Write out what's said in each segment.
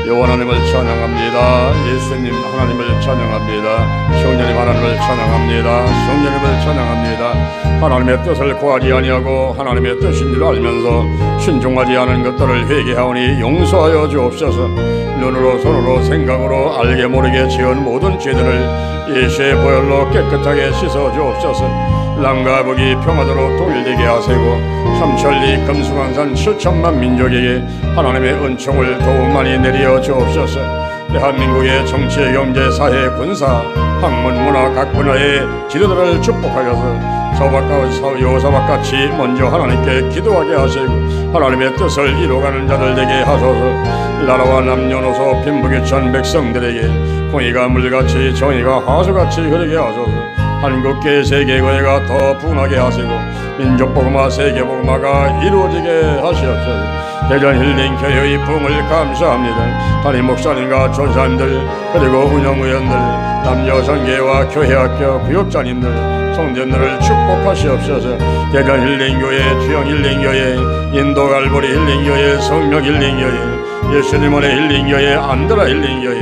여호와 하나님을 찬양합니다. 예수님 하나님을 찬양합니다. 성령님 하나님을 찬양합니다. 성령님을 찬양합니다. 하나님의 뜻을 구하지 아니하고 하나님의 뜻인 줄 알면서 순종하지 않은 것들을 회개하오니 용서하여 주옵소서. 눈으로 손으로 생각으로 알게 모르게 지은 모든 죄들을 예수의 보혈로 깨끗하게 씻어 주옵소서. 남과 북이 평화도로 통일되게 하시고 삼천리 금수강산 7천만 민족에게 하나님의 은총을 더욱 많이 내려 주옵소서. 대한민국의 정치, 경제, 사회, 군사, 학문, 문화 각 분야의 지도자를 축복하여서 서박과 여호사박같이 먼저 하나님께 기도하게 하시고 하나님의 뜻을 이루어가는 자들 되게 하소서. 나라와 남녀노소 빈부귀천 백성들에게 공의가 물같이 정의가 화수같이 흐르게 하소서. 한국계 세계교회가 더 부흥하게 하시고 민족복음화 세계복음화가 이루어지게 하시옵소서. 대전 힐링 교회의 부흥을 감사합니다. 담임 목사님과 전사님들 그리고 운영위원들 남녀 전계와 교회학교 구역장님들 성전들을 축복하시옵소서. 대전 힐링교회, 주영 힐링교회, 인도 갈보리 힐링교회, 성령 힐링교회, 예수님 안의 힐링교회, 안드라 힐링교회,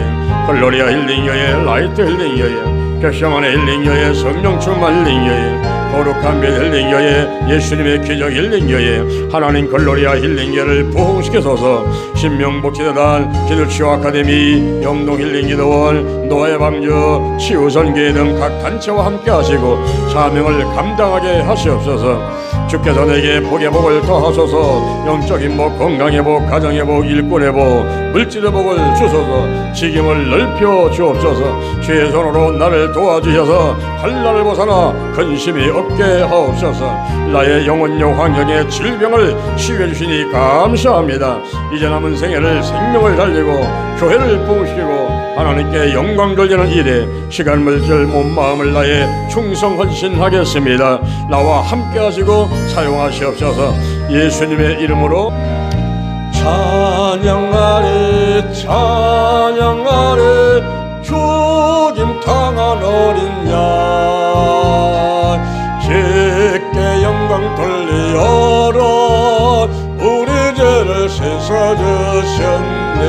글로리아 힐링교회, 라이트 힐링교회, 객성안의 힐링교회, 성령 충만 힐링교회, 거룩한 별 힐링교회, 예수님의 기적 힐링교회, 하나님 글로리아 힐링교회를 부흥시켜소서. 신명복지재단, 기도치유 아카데미, 영동 힐링기도원, 노아의 방주, 치유선교회 등 각 단체와 함께 하시고 사명을 감당하게 하시옵소서. 주께서 내게 복의 복을 더하소서. 영적인 복, 건강의 복, 가정의 복, 일꾼의 복, 물질의 복을 주소서. 직임을 넓혀 주옵소서. 주의 손으로 나를 도와주셔서 한날을 벗어나 근심이 없게 하옵소서. 나의 영혼력 환경의 질병을 치유해 주시니 감사합니다. 이제 남은 생애를 생명을 달리고 교회를 부흥시키고 하나님께 영광 돌리는 일에 시간, 물질, 몸, 마음을 나의 충성 헌신하겠습니다. 나와 함께 하시고 사용하시옵소서. 예수님의 이름으로 찬양하리 찬양하리 죽임 당한 어린 양 주께 영광 돌리어라. 우리 죄를 씻어주셨네.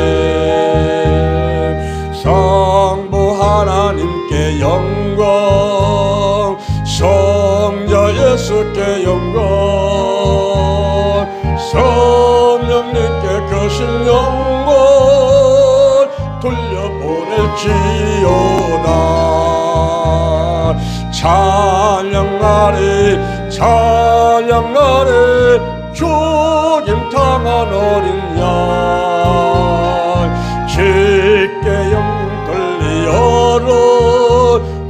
성부 하나님께 영광, 성자 예수께 영광, 성령님께 크신 영광 돌려보낼지어다. 찬양하리 찬양하리 죽임 당한 어린 양 주께 영광 돌리어라.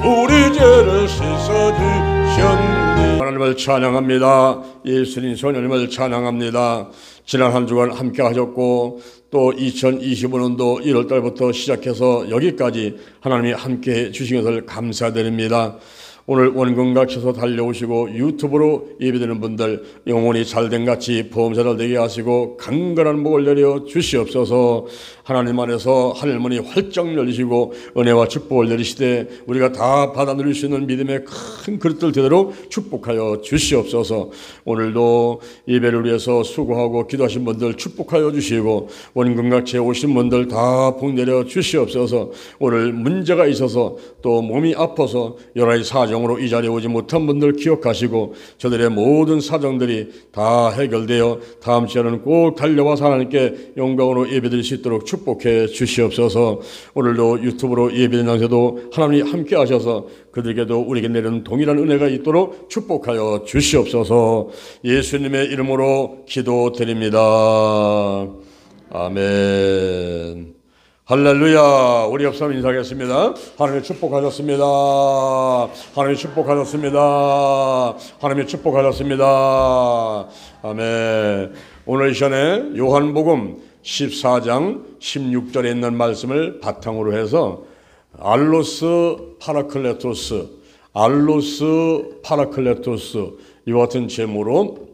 우리 죄를 씻어주셨네. 하나님을 찬양합니다. 예수님 소녀님을 찬양합니다. 지난 한 주간 함께 하셨고 또 2025년도 1월달부터 시작해서 여기까지 하나님이 함께 해주신 것을 감사드립니다. 오늘 원근각에서 달려오시고 유튜브로 예배드리는 분들 영혼이 잘된 같이 보험사를 되게 하시고 강건한 복을 내려 주시옵소서. 하나님 안에서 하늘문이 활짝 열리시고 은혜와 축복을 내리시되 우리가 다 받아 누릴 수 있는 믿음의 큰 그릇들 되도록 축복하여 주시옵소서. 오늘도 예배를 위해서 수고하고 기도하신 분들 축복하여 주시고 원근각에 오신 분들 다 복 내려 주시옵소서. 오늘 문제가 있어서 또 몸이 아파서 여러 가지 사정으로 이 자리에 오지 못한 분들 기억하시고 저들의 모든 사정들이 다 해결되어 다음 주에는 꼭 달려와서 하나님께 영광으로 예배드릴 수 있도록 축복해 주시옵소서. 오늘도 유튜브로 예배드리는 장소도 하나님이 함께 하셔서 그들에게도 우리에게 내리는 동일한 은혜가 있도록 축복하여 주시옵소서. 예수님의 이름으로 기도드립니다. 아멘. 할렐루야. 우리 옆 사람 인사하겠습니다. 하나님 축복하셨습니다. 하나님 축복하셨습니다. 하나님 축복하셨습니다. 아멘. 오늘 이 시간에 요한복음 14장 16절에 있는 말씀을 바탕으로 해서 알로스 파라클레토스 이와 같은 제목으로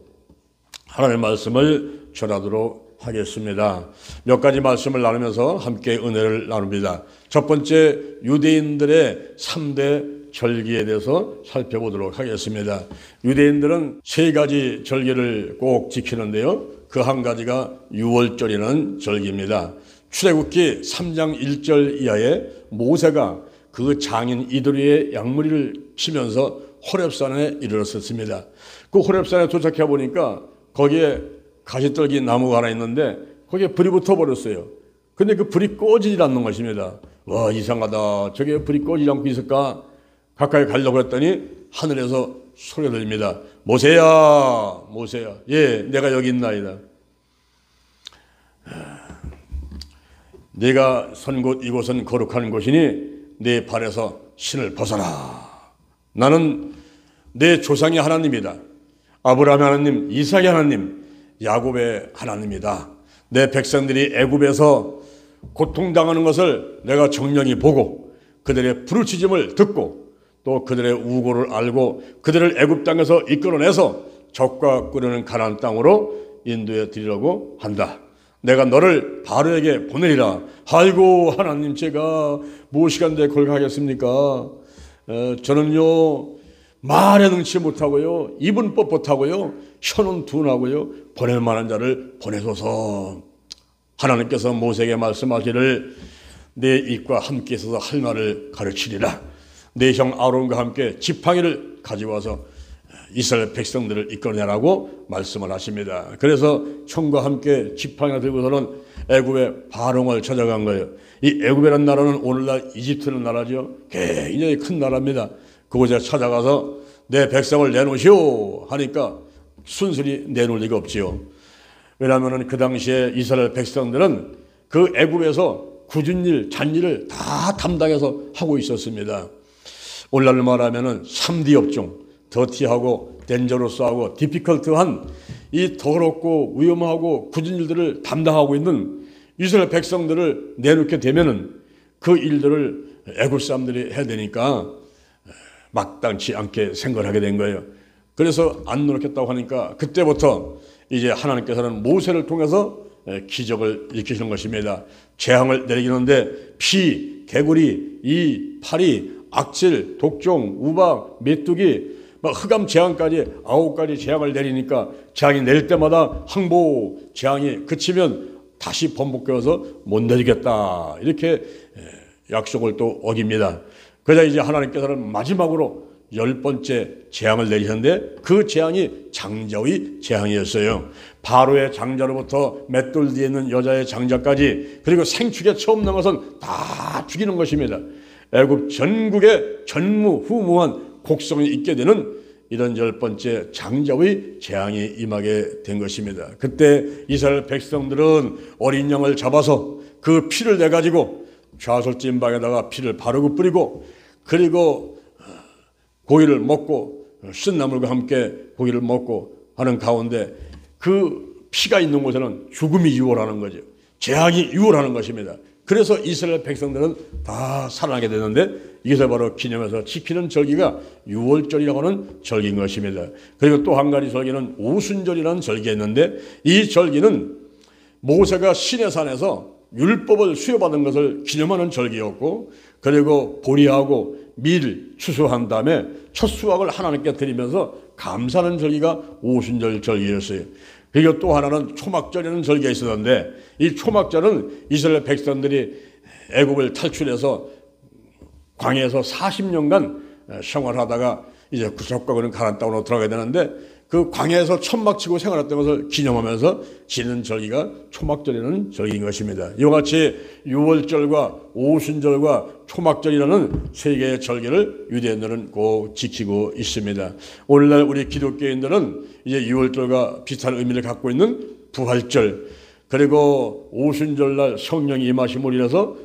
하나님의 말씀을 전하도록 하겠습니다. 몇 가지 말씀을 나누면서 함께 은혜를 나눕니다. 첫 번째, 유대인들의 3대 절기에 대해서 살펴보도록 하겠습니다. 유대인들은 3가지 절기를 꼭 지키는데요. 그 한 가지가 유월절이라는 절기입니다. 출애굽기 3장 1절 이하에 모세가 그 장인 이드리의 양머리를 치면서 호렙산에 이르렀었습니다. 그 호렙산에 도착해 보니까 거기에 가시떨기 나무가 하나 있는데 거기에 불이 붙어버렸어요. 근데 그 불이 꺼지질 않는 것입니다. 와, 이상하다. 저게 불이 꺼지지 않고 있을까? 가까이 가려고 했더니 하늘에서 소리가 들립니다. 모세야, 모세야. 예, 내가 여기 있나이다. 네가 선 곳 이곳은 거룩한 곳이니 네 발에서 신을 벗어라. 나는 내 조상의 하나님이다. 아브라함의 하나님, 이삭의 하나님, 야곱의 하나님이다. 내 백성들이 애굽에서 고통당하는 것을 내가 정령히 보고 그들의 부르짖음을 듣고 또 그들의 우고를 알고 그들을 애굽 땅에서 이끌어내서 적과 끓이는 가나안 땅으로 인도해 드리려고 한다. 내가 너를 바로에게 보내리라. 아이고 하나님, 제가 무엇이간데 그걸 가겠습니까? 저는요 말에 능치 못하고요, 입은 뻣뻣하고요, 혀는 둔하고요, 보낼 만한 자를 보내소서. 하나님께서 모세에게 말씀하기를 내 입과 함께 있어서 할 말을 가르치리라. 내 형 아론과 함께 지팡이를 가져와서 이스라엘 백성들을 이끌어내라고 말씀을 하십니다. 그래서 형과 함께 지팡이를 들고서는 애굽의 바롱을 찾아간 거예요. 이 애굽이라는 나라는 오늘날 이집트는 나라죠. 굉장히 큰 나라입니다. 그곳에 찾아가서 내 백성을 내놓으시오 하니까 순순히 내놓을 리가 없지요. 왜냐하면 그 당시에 이스라엘 백성들은 그 애굽에서 굳은 일, 잔일을 다 담당해서 하고 있었습니다. 오늘날로 말하면 3D 업종, 더티하고 덴저러스하고 디피컬트한 이 더럽고 위험하고 굳은 일들을 담당하고 있는 이스라엘 백성들을 내놓게 되면은 그 일들을 애굽 사람들이 해야 되니까 마땅치 않게 생각을 하게 된 거예요. 그래서 안 놓겠다고 하니까 그때부터 이제 하나님께서는 모세를 통해서 기적을 일으키시는 것입니다. 재앙을 내리기는데 피, 개구리, 이, 파리, 악질, 독종, 우박, 메뚜기, 흑암 재앙까지 9가지 재앙을 내리니까 재앙이 내릴 때마다 항복, 재앙이 그치면 다시 번복되어서 못 내리겠다. 이렇게 약속을 또 어깁니다. 그러자 이제 하나님께서는 마지막으로 10번째 재앙을 내리셨는데 그 재앙이 장자의 재앙이었어요. 바로의 장자로부터 맷돌 뒤에 있는 여자의 장자까지 그리고 생축에 처음 나온 것은 다 죽이는 것입니다. 애굽 전국에 전무후무한 곡성이 있게 되는 이런 10번째 장자의 재앙이 임하게 된 것입니다. 그때 이스라엘 백성들은 어린 양을 잡아서 그 피를 내가지고 좌솔찜방에다가 피를 바르고 뿌리고 그리고 고기를 먹고 쓴나물과 함께 고기를 먹고 하는 가운데 그 피가 있는 곳에는 죽음이 유월하는 거죠. 재앙이 유월하는 것입니다. 그래서 이스라엘 백성들은 다 살아나게 되는데 이것을 바로 기념해서 지키는 절기가 유월절이라고 하는 절기인 것입니다. 그리고 또 한 가지 절기는 오순절이라는 절기가 있는데 이 절기는 모세가 시내산에서 율법을 수여받은 것을 기념하는 절기였고 그리고 보리하고 밀 추수한 다음에 첫 수확을 하나님께 드리면서 감사하는 절기가 오순절 절기였어요. 그리고 또 하나는 초막절이라는 절기가 있었는데 이 초막절은 이스라엘 백성들이 애굽을 탈출해서 광야에서 40년간 생활하다가 이제 구속과 그런 가나안 땅으로 들어가게 되는데 그 광야에서 천막치고 생활했던 것을 기념하면서 지는 절기가 초막절이라는 절기인 것입니다. 이와 같이 유월절과 오순절과 초막절이라는 세 개의 절기를 유대인들은 꼭 지키고 있습니다. 오늘날 우리 기독교인들은 이제 유월절과 비슷한 의미를 갖고 있는 부활절 그리고 오순절날 성령이 임하심으로 인해서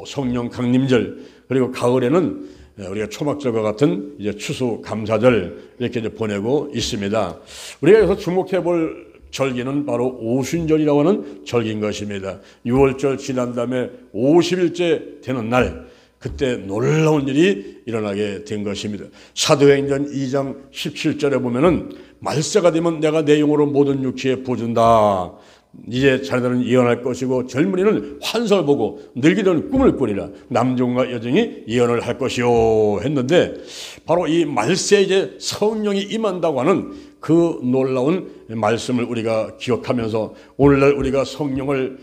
성령 강림절 그리고 가을에는 우리가 초막절과 같은 이제 추수 감사절 이렇게 이제 보내고 있습니다. 우리가 여기서 주목해 볼 절기는 바로 오순절이라고 하는 절기인 것입니다. 6월절 지난 다음에 50일째 되는 날 그때 놀라운 일이 일어나게 된 것입니다. 사도행전 2장 17절에 보면은 말세가 되면 내가 내 영으로 모든 육체에 부어준다. 이제 자녀들은 예언할 것이고 젊은이는 환상을 보고 늙이는 꿈을 꾸리라. 남종과 여종이 예언을 할 것이요 했는데 바로 이 말세에 이제 성령이 임한다고 하는 그 놀라운 말씀을 우리가 기억하면서 오늘날 우리가 성령을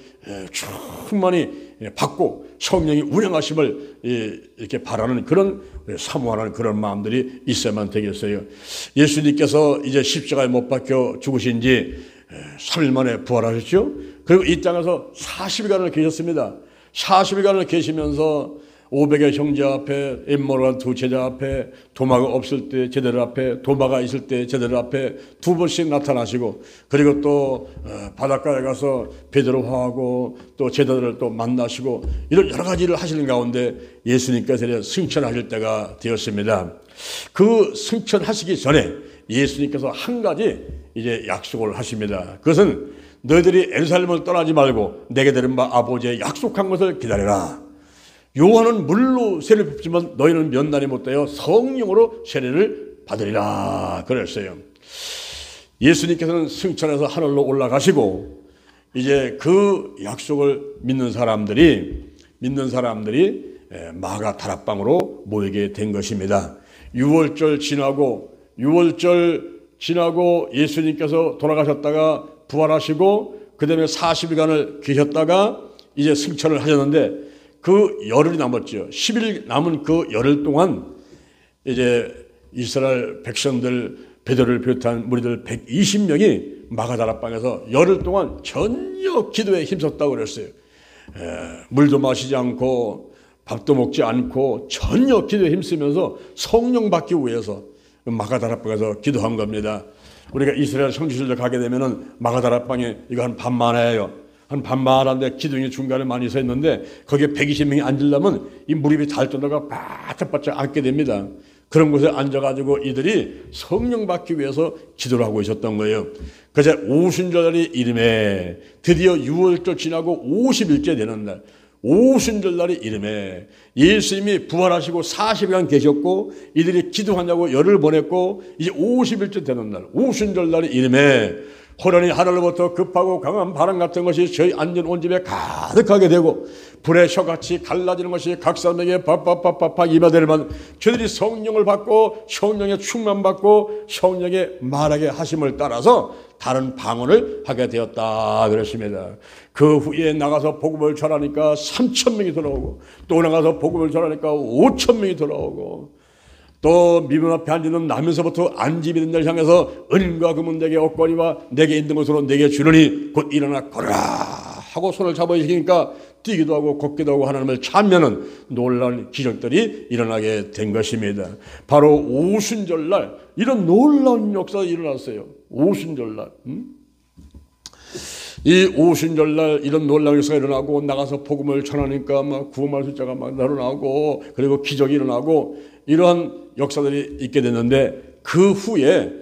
충만히 받고 성령이 운행하심을 이렇게 바라는 그런 사모하는 그런 마음들이 있어야만 되겠어요. 예수님께서 이제 십자가에 못 박혀 죽으신 지 3일 만에 부활하셨죠. 그리고 이 땅에서 40일간을 계셨습니다. 40일간을 계시면서 500의 형제 앞에, 엠모르한 두 제자 앞에, 도마가 없을 때 제자들 앞에, 도마가 있을 때 제자들 앞에 두 번씩 나타나시고, 그리고 또 바닷가에 가서 베드로하고 또 제자들을 또 만나시고, 이런 여러 가지를 하시는 가운데 예수님께서 승천하실 때가 되었습니다. 그 승천하시기 전에 예수님께서 한 가지 이제 약속을 하십니다. 그것은 너희들이 예루살렘을 떠나지 말고 내게 들은 바 아버지의 약속한 것을 기다려라. 요한은 물로 세례를 붓지만 너희는 몇 날이 못되어 성령으로 세례를 받으리라 그랬어요. 예수님께서는 승천해서 하늘로 올라가시고 이제 그 약속을 믿는 사람들이 마가 다락방으로 모이게 된 것입니다. 6월절 지나고 예수님께서 돌아가셨다가 부활하시고 그 다음에 40일간을 계셨다가 이제 승천을 하셨는데 그 열흘이 남았죠. 10일 남은 그 열흘 동안 이제 이스라엘 백성들 베드로를 비롯한 무리들 120명이 마가다락방에서 열흘 동안 전혀 기도에 힘썼다고 그랬어요. 물도 마시지 않고 밥도 먹지 않고 전혀 기도에 힘쓰면서 성령 받기 위해서 마가다락방에서 기도한 겁니다. 우리가 이스라엘 성지순례 가게 되면은 마가다락방에 이거 한 반만해요. 한 반만한데 기둥이 중간에 많이 서 있는데 거기에 120명이 앉으려면 이 무릎이 달 정도가 바짝바짝 앉게 됩니다. 그런 곳에 앉아가지고 이들이 성령 받기 위해서 기도를 하고 있었던 거예요. 그래서 오순절날이 이름에 드디어 6월절 지나고 50일째 되는 날, 오순절날이 이름에 예수님이 부활하시고 40일간 계셨고 이들이 기도하냐고 열을 보냈고 이제 50일째 되는 날, 오순절날이 이름에 호련히 하늘로부터 급하고 강한 바람 같은 것이 저희 앉은 온 집에 가득하게 되고 불의 혀같이 갈라지는 것이 각 사람에게 팍팍팍팍 임하되려면 저들이 성령을 받고 성령의 충만받고 성령의 말하게 하심을 따라서 다른 방언을 하게 되었다 그랬습니다. 그 후에 나가서 복음을 전하니까 3,000명이 돌아오고 또 나가서 복음을 전하니까 5,000명이 돌아오고 또 미문 앞에 앉는 나면서부터 안집이 된 날 향해서 은과 금은 내게 얻거니와 내게 있는 것으로 내게 주느니 곧 일어나 걸어라 하고 손을 잡아주시니까 뛰기도 하고 걷기도 하고 하나님을 찬미하는 놀라운 기적들이 일어나게 된 것입니다. 바로 오순절날 이런 놀라운 역사가 일어났어요. 오순절날 이 오순절날 이런 놀라운 역사가 일어나고 나가서 복음을 전하니까 막 구원할 숫자가 막 늘어나고 그리고 기적이 일어나고 이러한 역사들이 있게 됐는데 그 후에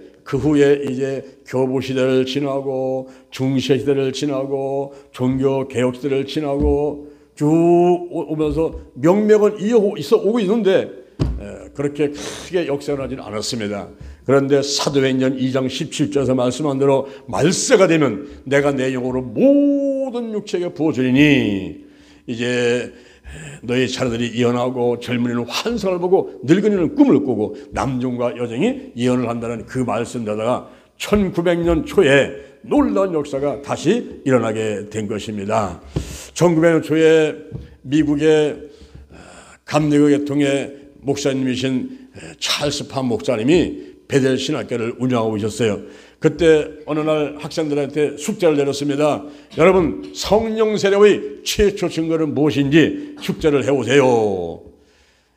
이제 교부 시대를 지나고 중세 시대를 지나고 종교 개혁 시대를 지나고 쭉 오면서 명맥은 이어서 오고 있는데 그렇게 크게 역사하지는 않았습니다. 그런데 사도행전 2장 17절에서 말씀한 대로 말세가 되면 내가 내 영으로 모든 육체에게 부어주리니 이제 너희 자녀들이 예언하고 젊은이는 환상을 보고 늙은이는 꿈을 꾸고 남종과 여종이 예언을 한다는 그 말씀에다가 1900년 초에 놀라운 역사가 다시 일어나게 된 것입니다. 1900년 초에 미국의 감리교 계통의 목사님이신 찰스 팜 목사님이 베델 신학교를 운영하고 있었어요. 그때 어느 날 학생들한테 숙제를 내렸습니다. 여러분 성령 세례의 최초 증거는 무엇인지 숙제를 해오세요.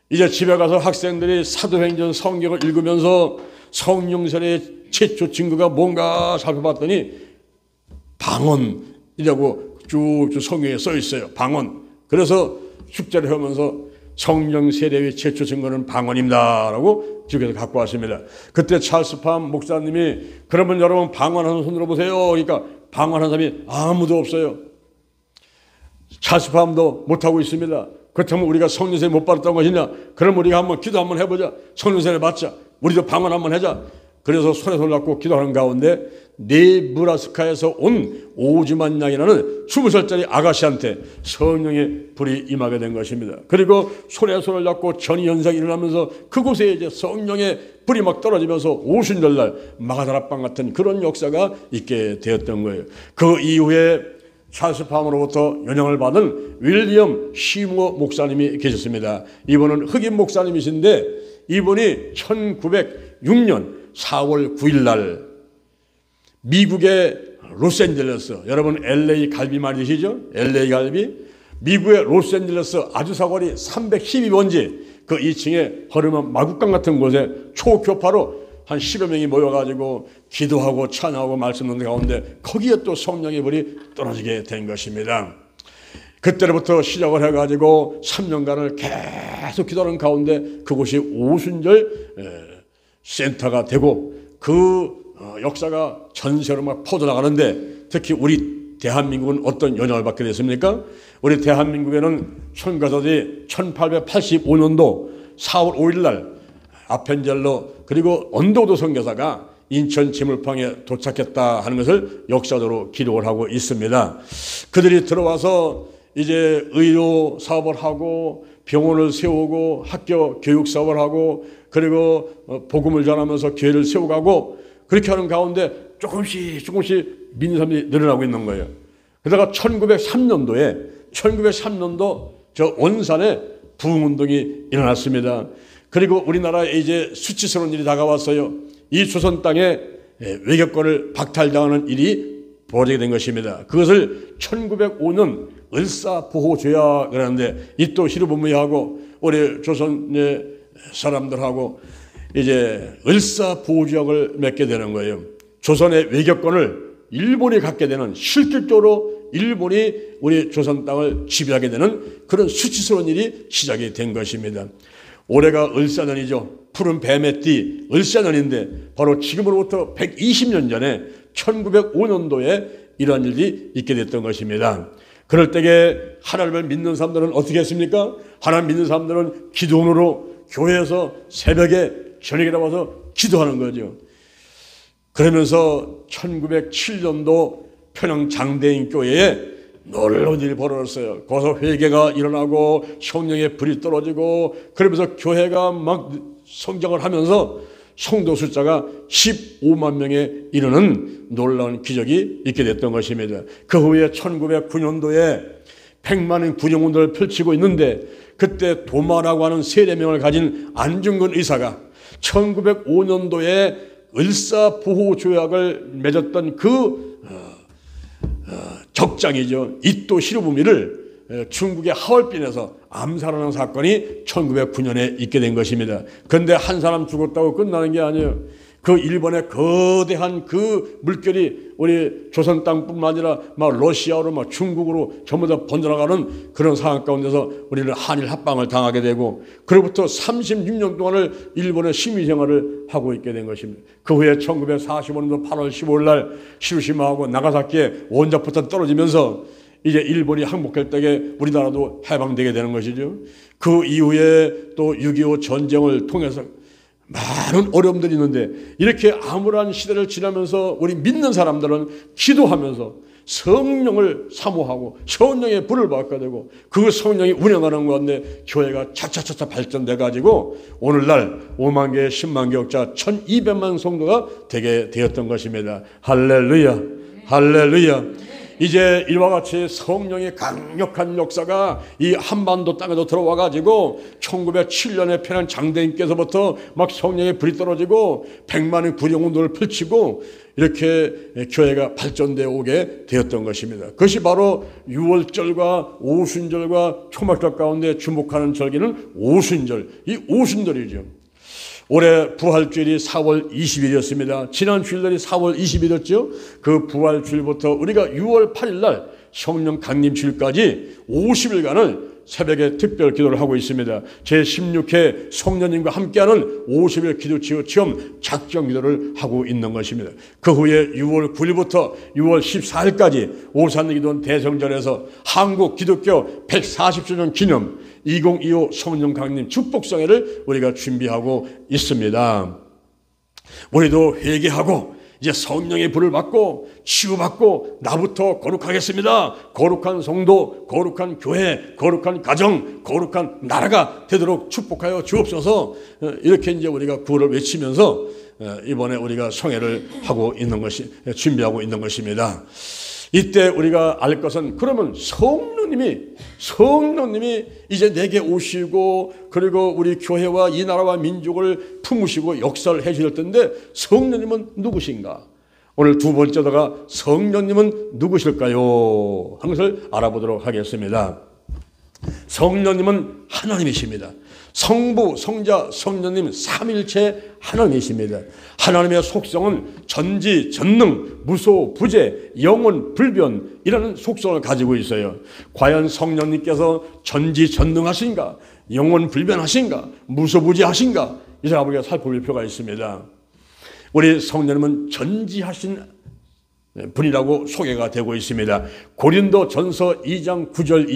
이제 집에 가서 학생들이 사도행전 성경을 읽으면서 성령 세례의 최초 증거가 뭔가 살펴봤더니 방언이라고 쭉 성경에 써 있어요. 방언. 그래서 숙제를 하면서 성령 세례의 최초 증거는 방언입니다라고 집에서 갖고 왔습니다. 그때 찰스 팜 목사님이 그러면 여러분 방언하는 손 들어보세요. 그러니까 방언하는 사람이 아무도 없어요. 찰스 팜도 못하고 있습니다. 그렇다면 우리가 성령 세례 못 받았던 것이냐? 그럼 우리가 한번 기도 한번 해보자. 성령 세례 받자. 우리도 방언 한번 하자. 그래서 손에 손 잡고 기도하는 가운데 네브라스카에서 온 오즈만 양이라는 20살짜리 아가씨한테 성령의 불이 임하게 된 것입니다. 그리고 손에 손을 잡고 전이 현상이 일어나면서 그곳에 이제 성령의 불이 막 떨어지면서 오순절날 마가다라방 같은 그런 역사가 있게 되었던 거예요. 그 이후에 찰스 파머로부터 연양을 받은 윌리엄 시무어 목사님이 계셨습니다. 이분은 흑인 목사님이신데 이분이 1906년 4월 9일 날 미국의 로스앤젤레스, 여러분 LA 갈비 많이 드시죠? LA 갈비. 미국의 로스앤젤레스 아주 사거리 312번지 그 2층에 허름한 마국강 같은 곳에 초교파로 한 10여 명이 모여가지고 기도하고 찬양하고 말씀 듣는 가운데 거기에 또 성령의 불이 떨어지게 된 것입니다. 그때로부터 시작을 해가지고 3년간을 계속 기도하는 가운데 그곳이 오순절 센터가 되고 그 역사가 전세로 막 퍼져나가는데 특히 우리 대한민국은 어떤 영향을 받게 됐습니까? 우리 대한민국에는 선교사들이 1885년도 4월 5일 날 아펜젤로 그리고 언도도 선교사가 인천 지물방에 도착했다 하는 것을 역사적으로 기록을 하고 있습니다. 그들이 들어와서 이제 의료 사업을 하고 병원을 세우고 학교 교육 사업을 하고 그리고 복음을 전하면서 교회를 세워가고 그렇게 하는 가운데 조금씩 믿는 사람들이 늘어나고 있는 거예요. 그러다가 1903년도 저 원산에 부흥운동이 일어났습니다. 그리고 우리나라에 이제 수치스러운 일이 다가왔어요. 이 조선 땅에 외교권을 박탈당하는 일이 벌어지게 된 것입니다. 그것을 1905년 을사보호조약을 하는데 이 또 히로부미하고 우리 조선의 사람들하고 이제 을사보호조약을 맺게 되는 거예요. 조선의 외교권을 일본이 갖게 되는, 실질적으로 일본이 우리 조선 땅을 지배하게 되는 그런 수치스러운 일이 시작이 된 것입니다. 올해가 을사년이죠. 푸른 뱀의 띠 을사년인데 바로 지금으로부터 120년 전에 1905년도에 이러한 일이 있게 됐던 것입니다. 그럴 때에 하나님을 믿는 사람들은 어떻게 했습니까? 하나님 믿는 사람들은 기도원으로 교회에서 새벽에 저녁에 나와서 기도하는 거죠. 그러면서 1907년도 평양 장대인 교회에 놀라운 일이 벌어졌어요. 거기서 회개가 일어나고 성령의 불이 떨어지고 그러면서 교회가 막 성장을 하면서 성도 숫자가 15만 명에 이르는 놀라운 기적이 있게 됐던 것입니다. 그 후에 1909년도에 100만인 구정운동을 펼치고 있는데 그때 도마라고 하는 세례명을 가진 안중근 의사가 1905년도에 을사보호조약을 맺었던 그 적장이죠. 이토 히로부미를 중국의 하얼빈에서 암살하는 사건이 1909년에 있게 된 것입니다. 그런데 한 사람 죽었다고 끝나는 게 아니에요. 그 일본의 거대한 그 물결이 우리 조선 땅뿐만 아니라 막 러시아로 막 중국으로 전부 다 번져나가는 그런 상황 가운데서 우리는 한일 합방을 당하게 되고 그로부터 36년 동안을 일본의 시민생활을 하고 있게 된 것입니다. 그 후에 1945년도 8월 15일 날 히로시마하고 나가사키에 원자포탄 떨어지면서 이제 일본이 항복할 때에 우리나라도 해방되게 되는 것이죠. 그 이후에 또 6.25 전쟁을 통해서 많은 어려움들이 있는데 이렇게 암울한 시대를 지나면서 우리 믿는 사람들은 기도하면서 성령을 사모하고 성령의 불을 받게 되고 그 성령이 운영하는 가운데 교회가 차차차차 발전돼 가지고 오늘날 5만 개, 10만 개역자 1200만 성도가 되게 되었던 것입니다. 할렐루야, 할렐루야. 이제 이와 같이 성령의 강력한 역사가 이 한반도 땅에도 들어와 가지고 1907년에 평양 장대인께서부터 막 성령의 불이 떨어지고 100만의 구정운동을 펼치고 이렇게 교회가 발전되어 오게 되었던 것입니다. 그것이 바로 6월절과 오순절과 초막절 가운데 주목하는 절기는 오순절, 이 오순절이죠. 올해 부활주일이 4월 20일이었습니다. 지난 주일날이 4월 20일이었죠. 그 부활주일부터 우리가 6월 8일 날 성령 강림주일까지 50일간을 새벽에 특별 기도를 하고 있습니다. 제16회 성령님과 함께하는 50일 기도 체험 작정 기도를 하고 있는 것입니다. 그 후에 6월 9일부터 6월 14일까지 오산기도원 대성전에서 한국 기독교 140주년 기념 2025 성령 강림 축복성회를 우리가 준비하고 있습니다. 우리도 회개하고 이제 성령의 불을 받고 치유받고 나부터 거룩하겠습니다. 거룩한 성도, 거룩한 교회, 거룩한 가정, 거룩한 나라가 되도록 축복하여 주옵소서. 이렇게 이제 우리가 구호를 외치면서 이번에 우리가 성회를 하고 있는 것이, 준비하고 있는 것입니다. 이때 우리가 알 것은, 그러면 성령님이 이제 내게 오시고 그리고 우리 교회와 이 나라와 민족을 품으시고 역사를 해주실 텐데 성령님은 누구신가? 오늘 두 번째다가 성령님은 누구실까요? 하는 것을 알아보도록 하겠습니다. 성령님은 하나님이십니다. 성부, 성자, 성령님 삼일체 하나님이십니다. 하나님의 속성은 전지, 전능, 무소, 부재, 영원, 불변이라는 속성을 가지고 있어요. 과연 성령님께서 전지, 전능하신가? 영원, 불변하신가? 무소, 부재하신가? 이제 우리가 살펴볼 필요가 있습니다. 우리 성령님은 전지하신 분이라고 소개가 되고 있습니다. 고린도전서 2장 9절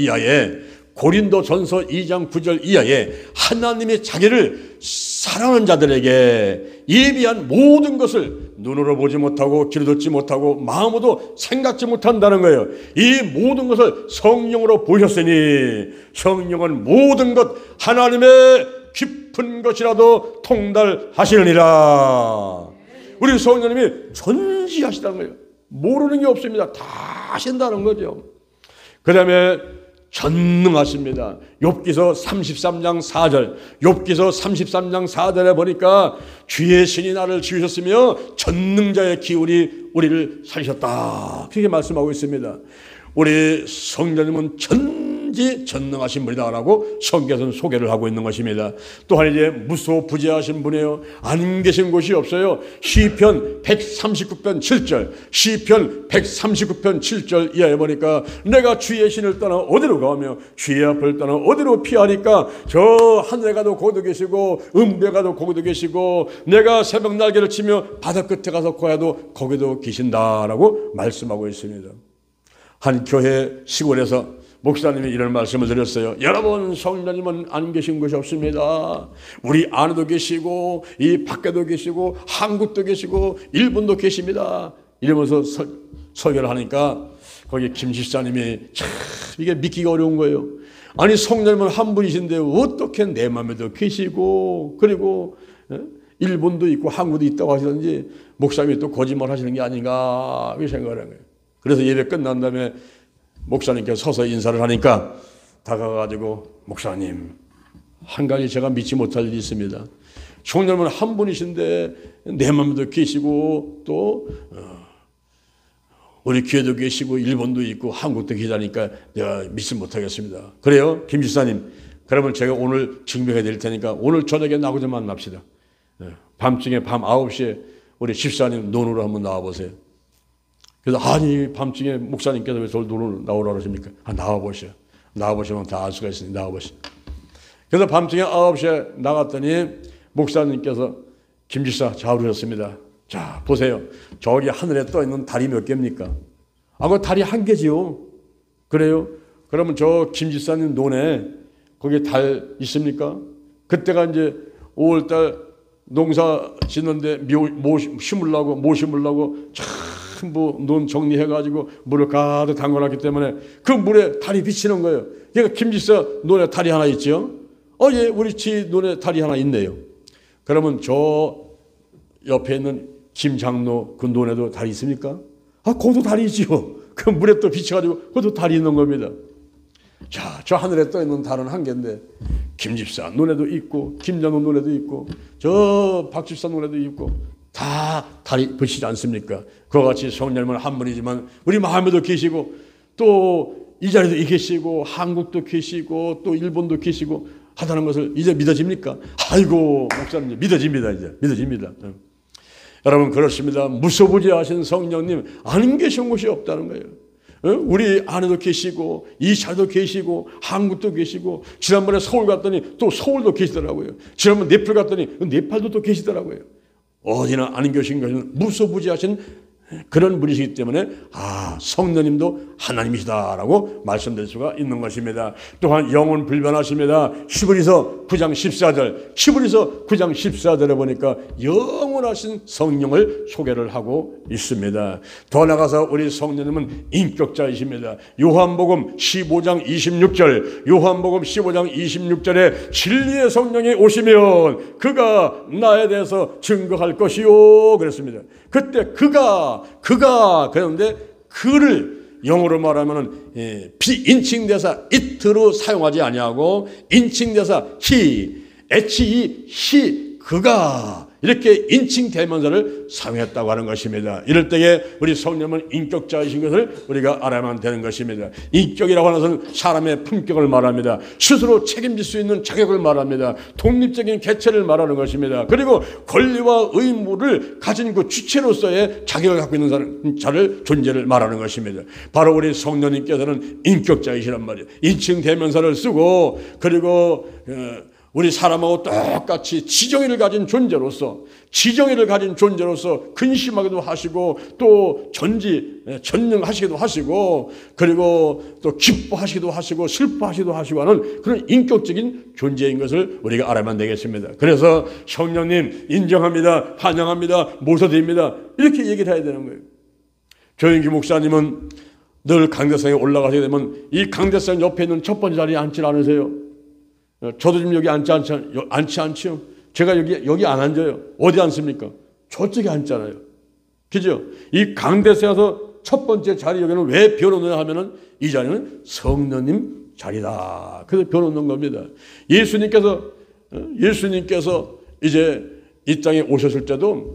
이하에 하나님이 자기를 사랑하는 자들에게 예비한 모든 것을 눈으로 보지 못하고 귀로 듣지 못하고 마음으로도 생각지 못한다는 거예요. 이 모든 것을 성령으로 보셨으니 성령은 모든 것 하나님의 깊은 것이라도 통달하시느니라. 우리 성령님이 전지하시다는 거예요. 모르는 게 없습니다. 다 하신다는 거죠. 그 다음에 전능하십니다. 욥기서 33장 4절에 보니까 주의 신이 나를 지으셨으며 전능자의 기운이 우리를 살리셨다. 그렇게 말씀하고 있습니다. 우리 성령님은 전능하신 분이다라고 성경에서는 소개를 하고 있는 것입니다. 또한 이제 무소부재하신 분이에요. 안 계신 곳이 없어요. 시편 139편 7절 이하에 보니까 내가 주의 신을 떠나 어디로 가며 주의 앞을 떠나 어디로 피하니까 저 하늘에 가도 거기도 계시고 음부에 가도 거기도 계시고 내가 새벽 날개를 치며 바다 끝에 가서 거야도 거기도 계신다라고 말씀하고 있습니다. 한 교회 시골에서 목사님이 이런 말씀을 드렸어요. 여러분, 성령님은 안 계신 곳이 없습니다. 우리 안에도 계시고 이 밖에도 계시고 한국도 계시고 일본도 계십니다. 이러면서 설교를 하니까 거기 김 집사님이 참 이게 믿기가 어려운 거예요. 아니, 성령님은 한 분이신데 어떻게 내 마음에도 계시고 그리고 일본도 있고 한국도 있다고 하시는지 목사님이 또 거짓말 하시는 게 아닌가 생각을 한 거예요. 그래서 예배 끝난 다음에 목사님께서 서서 인사를 하니까 다가가가지고 목사님, 한 가지 제가 믿지 못할 일이 있습니다. 성령님은 한 분이신데 내 마음에도 계시고 또 우리 교회도 계시고 일본도 있고 한국도 계시다니까 내가 믿지 못하겠습니다. 그래요? 김 집사님, 그러면 제가 오늘 증명해 드릴 테니까 오늘 저녁에 나하고 만납시다. 밤중에 밤 9시에 우리 집사님 논으로 한번 나와보세요. 그래서 아니, 밤중에 목사님께서 왜 저를 논으로 나오라고 하십니까? 나와보시오. 나와보시면 다 알 수가 있으니 나와보시오. 그래서 밤중에 9시에 나갔더니 목사님께서 김 집사 잘 오셨습니다. 자, 보세요. 저기 하늘에 떠 있는 달이 몇 개입니까? 그 달이 한 개지요. 그래요? 그러면 저 김 집사님 논에 거기 달 있습니까? 그때가 이제 5월달 농사 짓는데 모 심으려고 전부 논 정리해가지고 물을 가득 담궈놨기 때문에 그 물에 달이 비치는 거예요. 그러니까 김 집사 논에 달이 하나 있죠. 예, 우리 집 논에 달이 하나 있네요. 그러면 저 옆에 있는 김 장로 그 논에도 달이 있습니까? 거기도 달이 있지요. 그 물에 또 비쳐가지고 그것도 달이 있는 겁니다. 자, 저 하늘에 떠 있는 달은 한 개인데 김 집사 논에도 있고 김 장로 논에도 있고 저 박 집사 논에도 있고 다 달이 비치지 않습니까? 그와 같이 성령님은 한 분이지만 우리 마음에도 계시고 또 이 자리도 계시고 한국도 계시고 또 일본도 계시고 하다는 것을 이제 믿어집니까? 아이고, 목사님, 믿어집니다. 이제 믿어집니다. 여러분, 그렇습니다. 무소부재하신 성령님 안 계신 곳이 없다는 거예요. 우리 안에도 계시고 이 자리도 계시고 한국도 계시고 지난번에 서울 갔더니 또 서울도 계시더라고요. 지난번 네팔 갔더니 네팔도 또 계시더라고요. 어디나 안 계신 것은 무소부재하신 그런 분이시기 때문에 성령님도 하나님이시다라고 말씀드릴 수가 있는 것입니다. 또한 영은 불변하십니다. 히브리서 9장 14절에 보니까 영원하신 성령을 소개를 하고 있습니다. 더 나아가서 우리 성령님은 인격자이십니다. 요한복음 15장 26절에 진리의 성령이 오시면 그가 나에 대해서 증거할 것이요 그랬습니다. 그때 그가 그런데 그를 영어로 말하면 비인칭대사 it로 사용하지 아니하고 인칭대사 he 그가 이렇게 인칭 대명사를 사용했다고 하는 것입니다. 이럴 때에 우리 성령은 인격자이신 것을 우리가 알아야만 되는 것입니다. 인격이라고 하는 것은 사람의 품격을 말합니다. 스스로 책임질 수 있는 자격을 말합니다. 독립적인 개체를 말하는 것입니다. 그리고 권리와 의무를 가진 그 주체로서의 자격을 갖고 있는 존재를 말하는 것입니다. 바로 우리 성령님께서는 인격자이시란 말이에요. 인칭 대명사를 쓰고 그리고 우리 사람하고 똑같이 지정의를 가진 존재로서 근심하기도 하시고 또 전능하시기도 하시고 그리고 또 기뻐하시기도 하시고 슬퍼하시기도 하시고 하는 그런 인격적인 존재인 것을 우리가 알아야만 되겠습니다. 그래서 성령님 인정합니다, 환영합니다, 모셔드립니다 이렇게 얘기를 해야 되는 거예요. 조영기 목사님은 늘 강대상에 올라가게 되면 이 강대상 옆에 있는 첫 번째 자리에 앉지 않으세요? 저도 지금 여기 앉지 않지요? 제가 여기 안 앉아요. 어디 앉습니까? 저쪽에 앉잖아요. 그죠? 이 강대상에서 첫 번째 자리 여기는 왜 비워놓느냐 하면은 이 자리는 성령님 자리다. 그래서 비워놓는 겁니다. 예수님께서 이제 이 땅에 오셨을 때도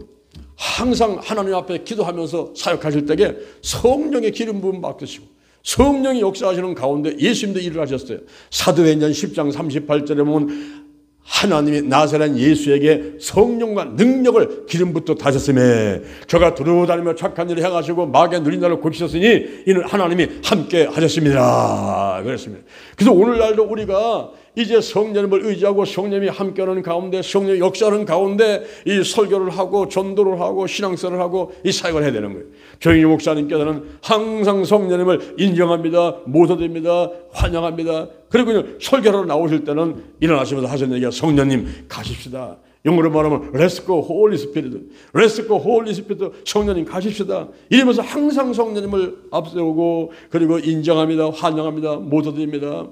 항상 하나님 앞에 기도하면서 사역하실 때에 성령의 기름 부음 받으시고 성령이 역사하시는 가운데 예수님도 일을 하셨어요. 사도행전 10장 38절에 보면 하나님이 나사렛 예수에게 성령과 능력을 기름부터 다셨음에 저가 두루다니며 착한 일을 행하시고 마귀의 누린 자를 고치셨으니 이는 하나님이 함께 하셨습니다. 그랬습니다. 그래서 오늘날도 우리가 이제 성령님을 의지하고 성령님이 함께하는 가운데 성령이 역사하는 가운데 이 설교를 하고 전도를 하고 신앙생활을 하고 이 사역을 해야 되는 거예요. 조영희 목사님께서는 항상 성령님을 인정합니다, 모셔드립니다, 환영합니다. 그리고 설교하러 나오실 때는 일어나시면서 하셨는 얘기가 성령님 가십시다. 영어로 말하면 Let's go Holy Spirit, Let's go Holy Spirit, 성령님 가십시다. 이러면서 항상 성령님을 앞세우고 그리고 인정합니다, 환영합니다, 모셔드립니다.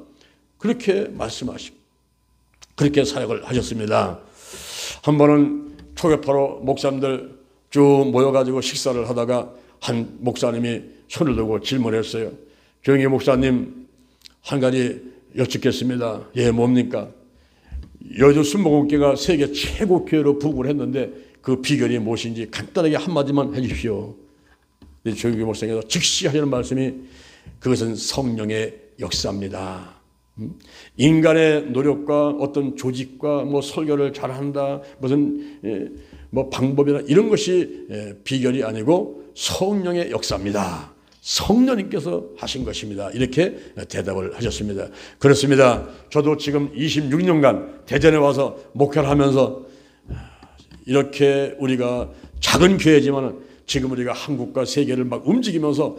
그렇게 말씀하시고 그렇게 사역을 하셨습니다. 한 번은 초계파로 목사님들 쭉 모여가지고 식사를 하다가 한 목사님이 손을 들고 질문했어요. 조영희 목사님 한 가지 여쭙겠습니다. 예, 뭡니까? 여주 순복음교회가 세계 최고 교회로 부흥을 했는데 그 비결이 무엇인지 간단하게 한마디만 해주십시오. 조영희 목사님께서 즉시 하시는 말씀이 그것은 성령의 역사입니다. 인간의 노력과 어떤 조직과 뭐 설교를 잘한다 무슨 뭐 방법이나 이런 것이 비결이 아니고 성령의 역사입니다. 성령님께서 하신 것입니다. 이렇게 대답을 하셨습니다. 그렇습니다. 저도 지금 26년간 대전에 와서 목회를 하면서 이렇게 우리가 작은 교회지만 지금 우리가 한국과 세계를 막 움직이면서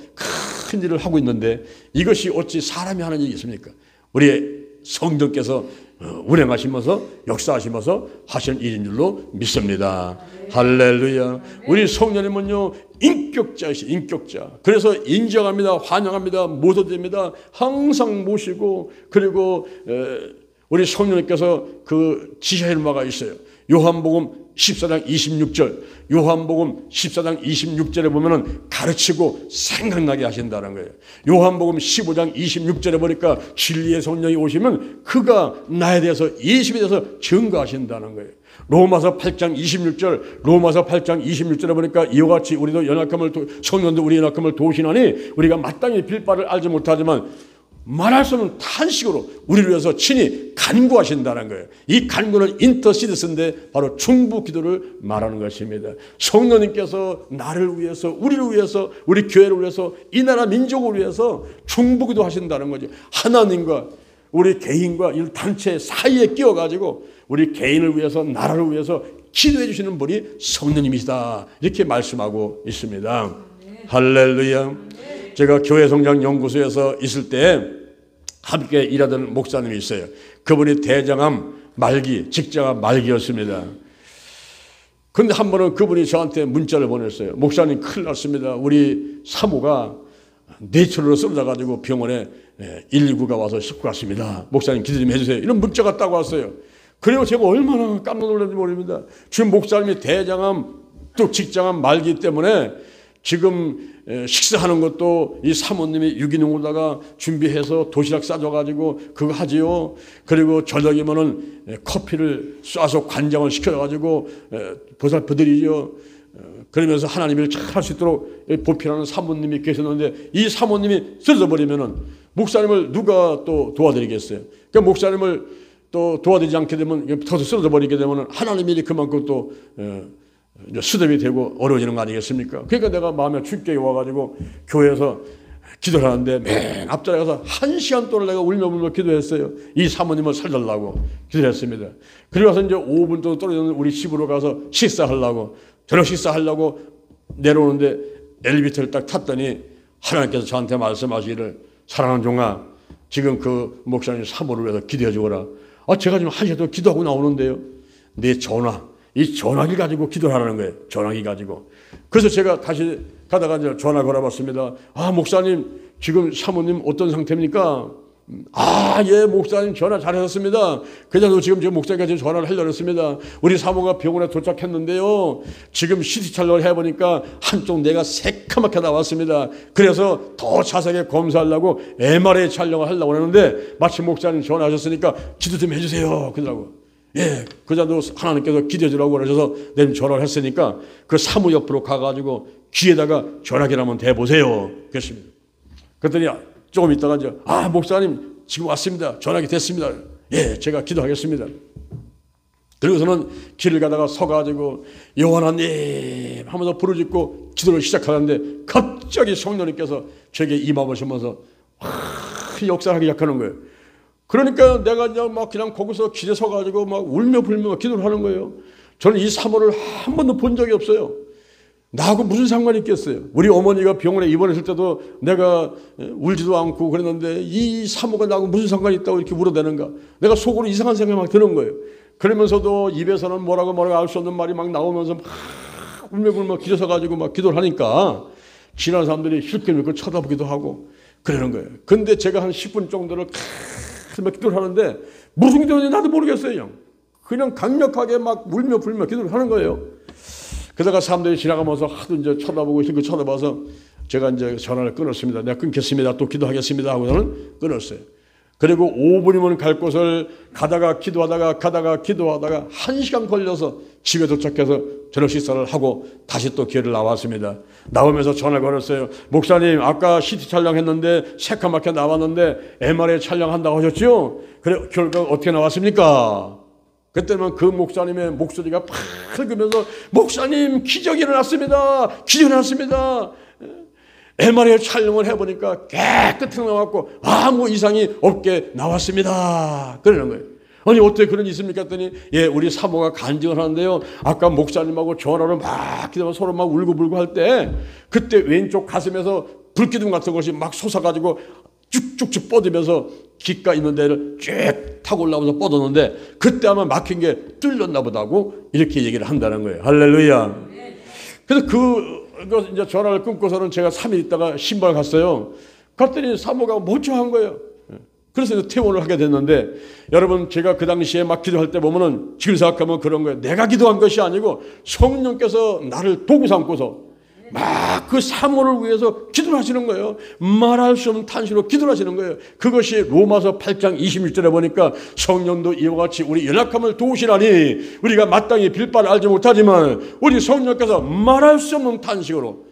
큰 일을 하고 있는데 이것이 어찌 사람이 하는 일이 있습니까? 우리의 성령께서 운행하시면서 역사하시면서 하시는 일인 줄로 믿습니다. 할렐루야. 우리 성령님은요 인격자이시 인격자. 그래서 인정합니다, 환영합니다, 모셔드립니다. 항상 모시고 그리고 우리 성령님께서 그 지시하는 바가 있어요. 요한복음 14장 26절에 보면은 가르치고 생각나게 하신다는 거예요. 요한복음 15장 26절에 보니까 진리의 성령이 오시면 그가 나에 대해서 예수에 대해서 증거하신다는 거예요. 로마서 8장 26절에 보니까 이와 같이 우리도 성령도 우리 연약함을 도우시나니 우리가 마땅히 빌 바를 알지 못하지만 말할 수 없는 탄식으로 우리를 위해서 친히 간구하신다는 거예요. 이 간구는 인터시드스인데 바로 중보 기도를 말하는 것입니다. 성령님께서 나를 위해서 우리를 위해서 우리 교회를 위해서 이 나라 민족을 위해서 중보 기도 하신다는 거죠. 하나님과 우리 개인과 이 단체 사이에 끼어가지고 우리 개인을 위해서 나라를 위해서 기도해 주시는 분이 성령님이시다 이렇게 말씀하고 있습니다. 할렐루야. 제가 교회성장연구소에서 있을 때 함께 일하던 목사님이 있어요. 그분이 대장암 말기, 직장암 말기였습니다. 근데 한 번은 그분이 저한테 문자를 보냈어요. 목사님 큰일 났습니다. 우리 사모가 뇌출혈로 쓰러져가지고 병원에 119가 와서 싣고 갔습니다. 목사님 기도 좀 해주세요. 이런 문자가 딱 왔어요. 그리고 제가 얼마나 깜짝 놀랐는지 모릅니다. 지금 목사님이 대장암 또 직장암 말기 때문에 지금 식사하는 것도 이 사모님이 유기농으로다가 준비해서 도시락 싸줘가지고 그거 하지요. 그리고 저녁이면은 커피를 쏴서 관장을 시켜가지고 보살펴드리죠. 그러면서 하나님을 잘 할 수 있도록 보필하는 사모님이 계셨는데 이 사모님이 쓰러져 버리면은 목사님을 누가 또 도와드리겠어요? 그러니까 목사님을 또 도와드리지 않게 되면 더 쓰러져 버리게 되면 하나님이 그만큼 또 수답이 되고 어려워지는 거 아니겠습니까? 그러니까 내가 마음에 충격이 와가지고 교회에서 기도를 하는데 맨 앞자리에 가서 1시간 동안 내가 울며 기도했어요. 이 사모님을 살려달라고 기도했습니다. 그리고 나서 이제 5분 정도 떨어지는 우리 집으로 가서 식사하려고 저녁 식사하려고 내려오는데 엘리베이터를 딱 탔더니 하나님께서 저한테 말씀하시기를 사랑하는 종아 지금 그 목사님 사모를 위해서 기도해 주거라. 제가 지금 1시간 동안 기도하고 나오는데요. 내 전화 이 전화기 가지고 기도를 하라는 거예요. 전화기 가지고. 그래서 제가 다시 가다가 이제 전화 걸어봤습니다. 목사님 지금 사모님 어떤 상태입니까? 예, 목사님 전화 잘하셨습니다. 그래서 지금 목사님께 전화를 하려고 했습니다. 우리 사모가 병원에 도착했는데요. 지금 CT 촬영을 해보니까 한쪽 뇌가 새카맣게 나왔습니다. 그래서 더 자세하게 검사하려고 MRI 촬영을 하려고 했는데 마침 목사님 전화하셨으니까 기도 좀 해주세요. 그러더라고. 예, 그자도 하나님께서 기도해 주라고 그러셔서 내가 전화를 했으니까 그 사무 옆으로 가가지고 귀에다가 전화기를 한번 대보세요. 그랬습니다. 그랬더니 조금 있다가 이제 목사님 지금 왔습니다. 전화기 됐습니다. 예, 제가 기도하겠습니다. 그리고서는 길을 가다가 서가지고 여호와님 하면서 부르짖고 기도를 시작하는데 갑자기 성령님께서 저에게 임하시면서 역사하기 시작하는 거예요. 그러니까 내가 그냥 거기서 길에 서가지고 울며 불며 기도를 하는 거예요. 저는 이 사모를 한 번도 본 적이 없어요. 나하고 무슨 상관이 있겠어요. 우리 어머니가 병원에 입원했을 때도 내가 울지도 않고 그랬는데 이 사모가 나하고 무슨 상관이 있다고 이렇게 울어대는가. 내가 속으로 이상한 생각이 막 드는 거예요. 그러면서도 입에서는 뭐라고 알 수 없는 말이 막 나오면서 막 울며 불며 길에 서가지고 막 기도를 하니까 지나는 사람들이 힐끔힐끔 쳐다보기도 하고 그러는 거예요. 근데 제가 한 10분 정도를 막 기도를 하는데 무슨 기도인지 나도 모르겠어요. 그냥 강력하게 막 울며 불며 기도를 하는 거예요. 그러다가 사람들이 지나가면서 하도 이제 쳐다보고 있고 쳐다봐서 제가 이제 전화를 끊었습니다. 내가 끊겠습니다. 또 기도하겠습니다 하고서는 끊었어요. 그리고 5분이면 갈 곳을 가다가 기도하다가 1시간 걸려서 집에 도착해서 저녁 식사를 하고 다시 또 길을 나왔습니다. 나오면서 전화 걸었어요. 목사님 아까 CT 촬영했는데 새카맣게 나왔는데 MRI 촬영한다고 하셨죠? 그래 결과 어떻게 나왔습니까? 그때는 그 목사님의 목소리가 밝으면서 목사님 기적이 일어났습니다. 기적이 일어났습니다. MRI 촬영을 해보니까 깨끗하게 나왔고 아무 이상이 없게 나왔습니다. 그러는 거예요. 아니 어떻게 그런 일이 있습니까? 했더니 예, 우리 사모가 간증을 하는데요. 아까 목사님하고 전화로 막 기도하면 서로 막 울고불고 할 때 그때 왼쪽 가슴에서 불기둥 같은 것이 막 솟아가지고 쭉쭉쭉 뻗으면서 기가 있는 데를 쭉 타고 올라오면서 뻗었는데 그때 아마 막힌 게 뚫렸나 보다고 이렇게 얘기를 한다는 거예요. 할렐루야. 그래서 그 이제 전화를 끊고서는 제가 3일 있다가 신발 갔어요. 갔더니 사모가 멀쩡한 거예요. 그래서 이제 퇴원을 하게 됐는데 여러분 제가 그 당시에 막 기도할 때 보면은 지금 생각하면 그런 거예요. 내가 기도한 것이 아니고 성령께서 나를 도구 삼고서 막 그 사모를 위해서 기도를 하시는 거예요. 말할 수 없는 탄식으로 기도를 하시는 거예요. 그것이 로마서 8장 26절에 보니까 성령도 이와 같이 우리 연약함을 도우시라니 우리가 마땅히 빌 바를 알지 못하지만 우리 성령께서 말할 수 없는 탄식으로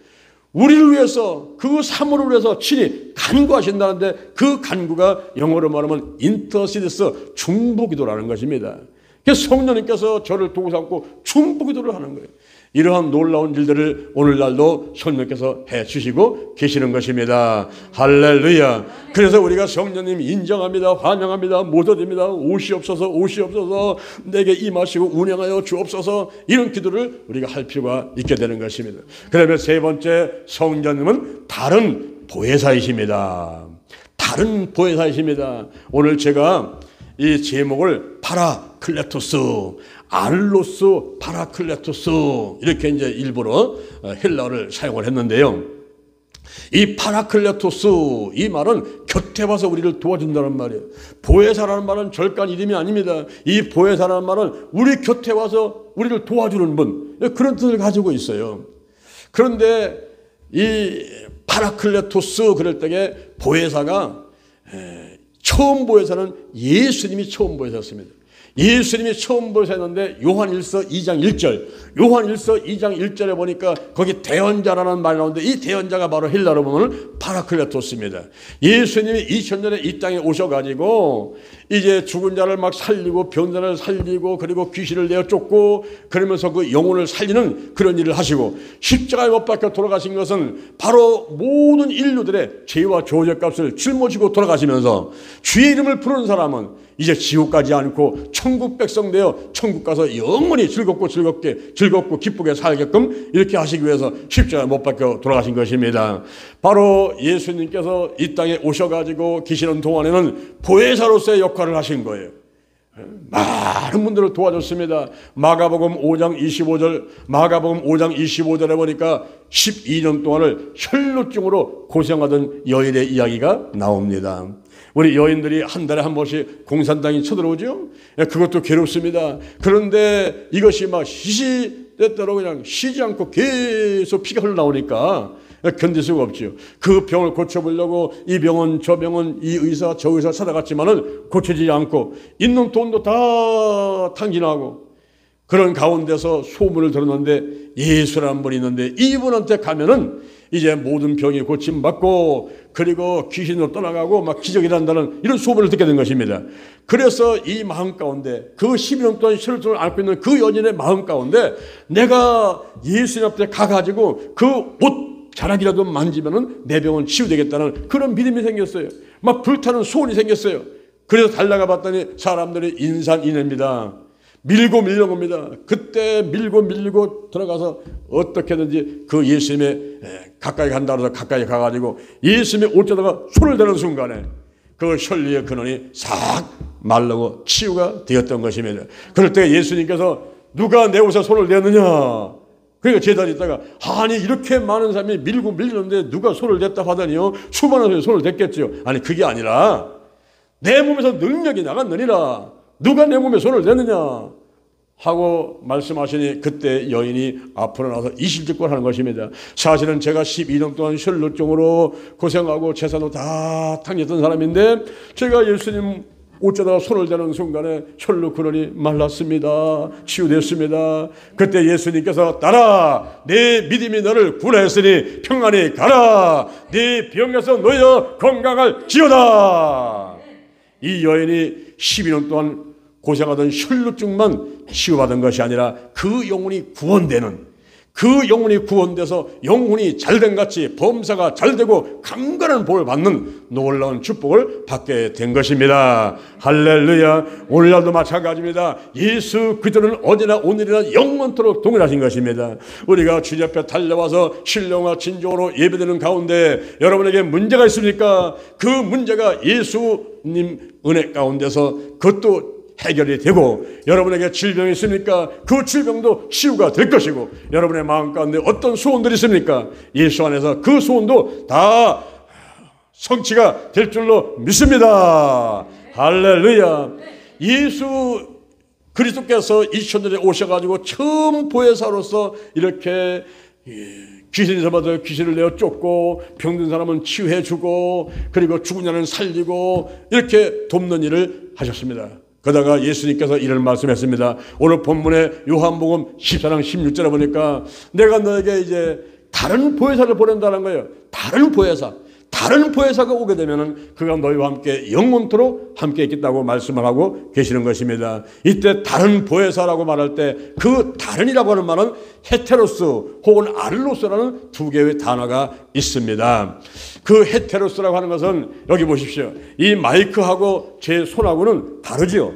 우리를 위해서 그 사모를 위해서 친히 간구하신다는데 그 간구가 영어로 말하면 인터시디스 중보기도라는 것입니다. 그래서 성령님께서 저를 도구 삼고 중보기도를 하는 거예요. 이러한 놀라운 일들을 오늘날도 성령께서 해주시고 계시는 것입니다. 할렐루야. 그래서 우리가 성령님 인정합니다. 환영합니다. 모독입니다. 오시옵소서 오시옵소서 내게 임하시고 운행하여 주옵소서, 이런 기도를 우리가 할 필요가 있게 되는 것입니다. 그다음에 세 번째, 성령님은 다른 보혜사이십니다. 다른 보혜사이십니다. 오늘 제가 이 제목을 파라클레토스, 알로스 파라클레토스, 이렇게 이제 일부러 헬라어를 사용을 했는데요. 이 파라클레토스, 이 말은 곁에 와서 우리를 도와준다는 말이에요. 보혜사라는 말은 절간 이름이 아닙니다. 이 보혜사라는 말은 우리 곁에 와서 우리를 도와주는 분, 그런 뜻을 가지고 있어요. 그런데 이 파라클레토스 그럴 때에 보혜사가, 처음 보혜사는 예수님이 처음 보혜사였습니다. 예수님이 처음 보혜사였는데 요한일서 2장 1절, 요한일서 2장 1절에 보니까 거기 대언자라는 말이 나오는데, 이 대언자가 바로 헬라로 보면 파라클레토스입니다. 예수님이 2000년에 이 땅에 오셔가지고 이제 죽은 자를 막 살리고 병자를 살리고 그리고 귀신을 내어 쫓고 그러면서 그 영혼을 살리는 그런 일을 하시고, 십자가에 못 박혀 돌아가신 것은 바로 모든 인류들의 죄와 조죄값을 짊어지고 돌아가시면서 주의 이름을 부르는 사람은 이제 지옥 가지 않고 천국 백성 되어 천국 가서 영원히 즐겁고 기쁘게 살게끔 이렇게 하시기 위해서 십자가에 못 박혀 돌아가신 것입니다. 바로 예수님께서 이 땅에 오셔가지고 계시는 동안에는 보혜사로서의 역할을 하신 거예요. 많은 분들을 도와줬습니다. 마가복음 5장 25절에 보니까 12년 동안을 혈루증으로 고생하던 여인의 이야기가 나옵니다. 우리 여인들이 한 달에 한 번씩 공산당이 쳐들어오죠. 그것도 괴롭습니다. 그런데 이것이 막 시시때때로 그냥 쉬지 않고 계속 피가 흘러나오니까 견딜 수가 없죠. 그 병을 고쳐보려고 이 병원 저 병원 이 의사 저 의사 찾아갔지만은 고쳐지지 않고 있는 돈도 다 탕진하고, 그런 가운데서 소문을 들었는데 예수라는 분이 있는데 이분한테 가면은 이제 모든 병이 고침받고 그리고 귀신으로 떠나가고 막 기적이 난다는 이런 소문을 듣게 된 것입니다. 그래서 이 마음 가운데, 그 12년 동안 혈루증을 앓고 있는 그 여인의 마음 가운데, 내가 예수님 앞에 가가지고 그 옷 자락이라도 만지면은 내 병은 치유되겠다는 그런 믿음이 생겼어요. 막 불타는 소원이 생겼어요. 그래서 달려가 봤더니 사람들이 인산인해입니다. 밀고 밀려옵니다. 그때 밀고 들어가서 어떻게든지 그 예수님의 가까이 간다고 해서 가까이 가가지고 예수님의 옷에다가 손을 대는 순간에 그 혈류의 근원이 싹 말르고 치유가 되었던 것입니다. 그럴 때 예수님께서 누가 내 옷에 손을 대느냐, 그러니까 제자리 있다가 아니 이렇게 많은 사람이 밀고 밀리는데 누가 손을 댔다 하더니요, 수많은 사람이 손을 댔겠지요. 아니 그게 아니라 내 몸에서 능력이 나갔느니라, 누가 내 몸에 손을 대느냐 하고 말씀하시니 그때 여인이 앞으로 나와서 이실직고를 하는 것입니다. 사실은 제가 12년 동안 혈루증으로 고생하고 재산도 다 탕했던 사람인데 제가 예수님 옷에다가 손을 대는 순간에 혈루 근원이 말랐습니다. 치유됐습니다. 그때 예수님께서 따라 내 믿음이 너를 구원했으니 평안히 가라, 네 병에서 놓여 건강할지어다. 이 여인이 12년 동안 고생하던 혈루증만 치유받은 것이 아니라 그 영혼이 구원되는, 그 영혼이 구원돼서 영혼이 잘된 같이 범사가 잘되고 강건한 복을 받는 놀라운 축복을 받게 된 것입니다. 할렐루야. 오늘날도 마찬가지입니다. 예수 그리스도는 어제나 오늘이나 영원토록 동일하신 것입니다. 우리가 주님 앞에 달려와서 신령과 진정으로 예배드리는 가운데 여러분에게 문제가 있습니까? 그 문제가 예수님 은혜 가운데서 그것도 해결이 되고, 여러분에게 질병이 있습니까? 그 질병도 치유가 될 것이고, 여러분의 마음 가운데 어떤 소원들이 있습니까? 예수 안에서 그 소원도 다 성취가 될 줄로 믿습니다. 할렐루야. 예수 그리스도께서 2000년에 오셔가지고 처음 보혜사로서 이렇게 귀신이 잡아도 귀신을 내어 쫓고 병든 사람은 치유해주고 그리고 죽은 자는 살리고 이렇게 돕는 일을 하셨습니다. 그러다가 예수님께서 이런 말씀했습니다. 오늘 본문에 요한복음 14장 16절에 보니까 내가 너에게 이제 다른 보혜사를 보낸다는 거예요. 다른 보혜사. 다른 보혜사가 오게 되면 그가 너희와 함께 영원토록 함께 있겠다고 말씀을 하고 계시는 것입니다. 이때 다른 보혜사라고 말할 때 그 다른이라고 하는 말은 헤테로스 혹은 알로스라는 두 개의 단어가 있습니다. 그 헤테로스라고 하는 것은 여기 보십시오. 이 마이크하고 제 손하고는 다르지요.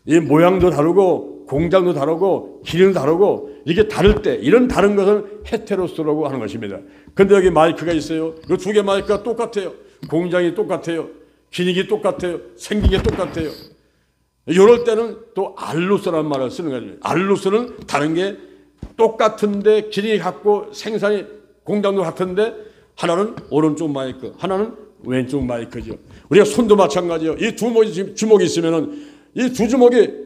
이 모양도 다르고 공장도 다르고 기능도 다르고 이게 다를 때 이런 다른 것은 헤테로스라고 하는 것입니다. 근데 여기 마이크가 있어요. 이 두 개 마이크가 똑같아요. 공장이 똑같아요. 기능이 똑같아요. 생긴 게 똑같아요. 이럴 때는 또 알루스라는 말을 쓰는 거죠. 알루스는 다른 게 똑같은데 기능이 같고 생산이 공장도 같은데 하나는 오른쪽 마이크, 하나는 왼쪽 마이크죠. 우리가 손도 마찬가지예요. 이 두 주먹이 있으면은 이 두 주먹이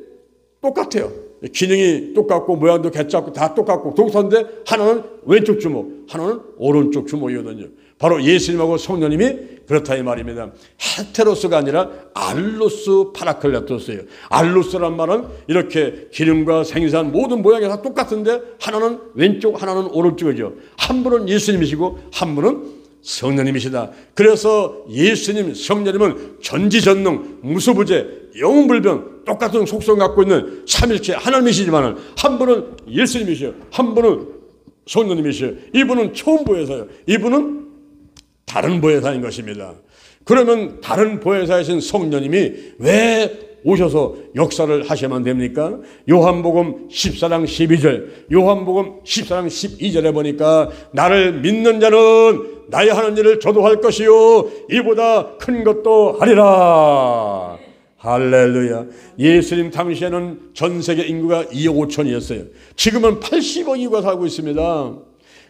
똑같아요. 기능이 똑같고 모양도 개짝고 다 똑같고 동서인데 하나는 왼쪽 주먹, 하나는 오른쪽 주먹이거든요. 바로 예수님하고 성령님이 그렇다 이 말입니다. 헤테로스가 아니라 알루스 파라클레토스예요. 알루스란 말은 이렇게 기능과 생산 모든 모양이 다 똑같은데 하나는 왼쪽 하나는 오른쪽이죠. 한 분은 예수님이시고 한 분은 성령님이시다. 그래서 예수님 성령님은 전지전능 무소부재 영불변 똑같은 속성 갖고 있는 삼일체 하나님이시지만 한 분은 예수님이시요 한 분은 성령님이시요 이분은 처음 보혜사예요. 이분은 다른 보혜사인 것입니다. 그러면 다른 보혜사이신 성령님이 왜 오셔서 역사를 하시면 됩니까? 요한복음 14장 12절 요한복음 14장 12절에 보니까 나를 믿는 자는 나의 하는 일을 저도 할 것이요 이보다 큰 것도 하리라. 할렐루야. 예수님 당시에는 전 세계 인구가 2억 5천이었어요. 지금은 80억 인구가 살고 있습니다.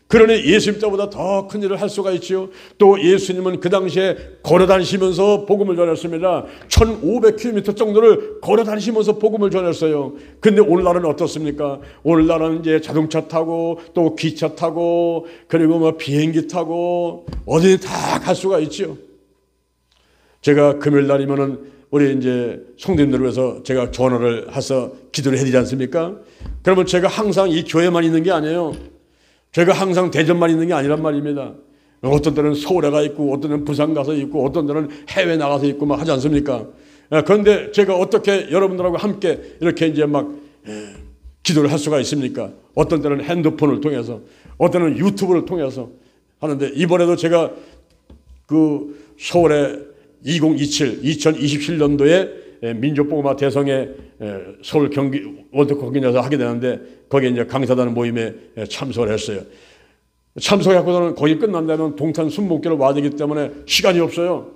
그러니 예수님 때보다 더 큰 일을 할 수가 있죠. 또 예수님은 그 당시에 걸어다니시면서 복음을 전했습니다. 1500km 정도를 걸어다니시면서 복음을 전했어요. 근데 오늘날은 어떻습니까? 오늘날은 이제 자동차 타고 또 기차 타고 그리고 뭐 비행기 타고 어디 다 갈 수가 있죠. 제가 금요일 날이면은 우리 이제 성도님들을 위해서 제가 전화를 해서 기도를 해드리지 않습니까? 그러면 제가 항상 이 교회만 있는 게 아니에요. 제가 항상 대전만 있는 게 아니란 말입니다. 어떤 때는 서울에 가 있고 어떤 때는 부산 가서 있고 어떤 때는 해외 나가서 있고 막 하지 않습니까? 그런데 제가 어떻게 여러분들하고 함께 이렇게 이제 막 기도를 할 수가 있습니까? 어떤 때는 핸드폰을 통해서 어떤 때는 유튜브를 통해서 하는데 이번에도 제가 그 서울에 2027년도에 민족복음화 대성회 서울 경기 월드컵 경기장에서 하게 되는데 거기에 이제 강사단 모임에 참석을 했어요. 참석해갖고서는 거기 끝난다면 동탄 순복교를 와야 되기 때문에 시간이 없어요.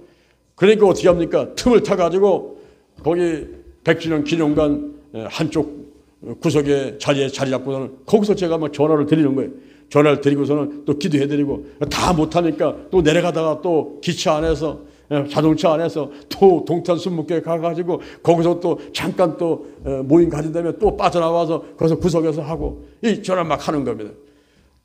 그러니까 어떻게 합니까? 틈을 타가지고 거기 100주년 기념관 한쪽 구석에 자리 잡고서는 거기서 제가 막 전화를 드리는 거예요. 전화를 드리고서는 또 기도해드리고 다 못하니까 또 내려가다가 또 기차 안에서 자동차 안에서 또 동탄 순복교에 가가지고 거기서 또 잠깐 또 모임 가진 다음에 또 빠져나와서 거기서 구석에서 하고 이 전화 막 하는 겁니다.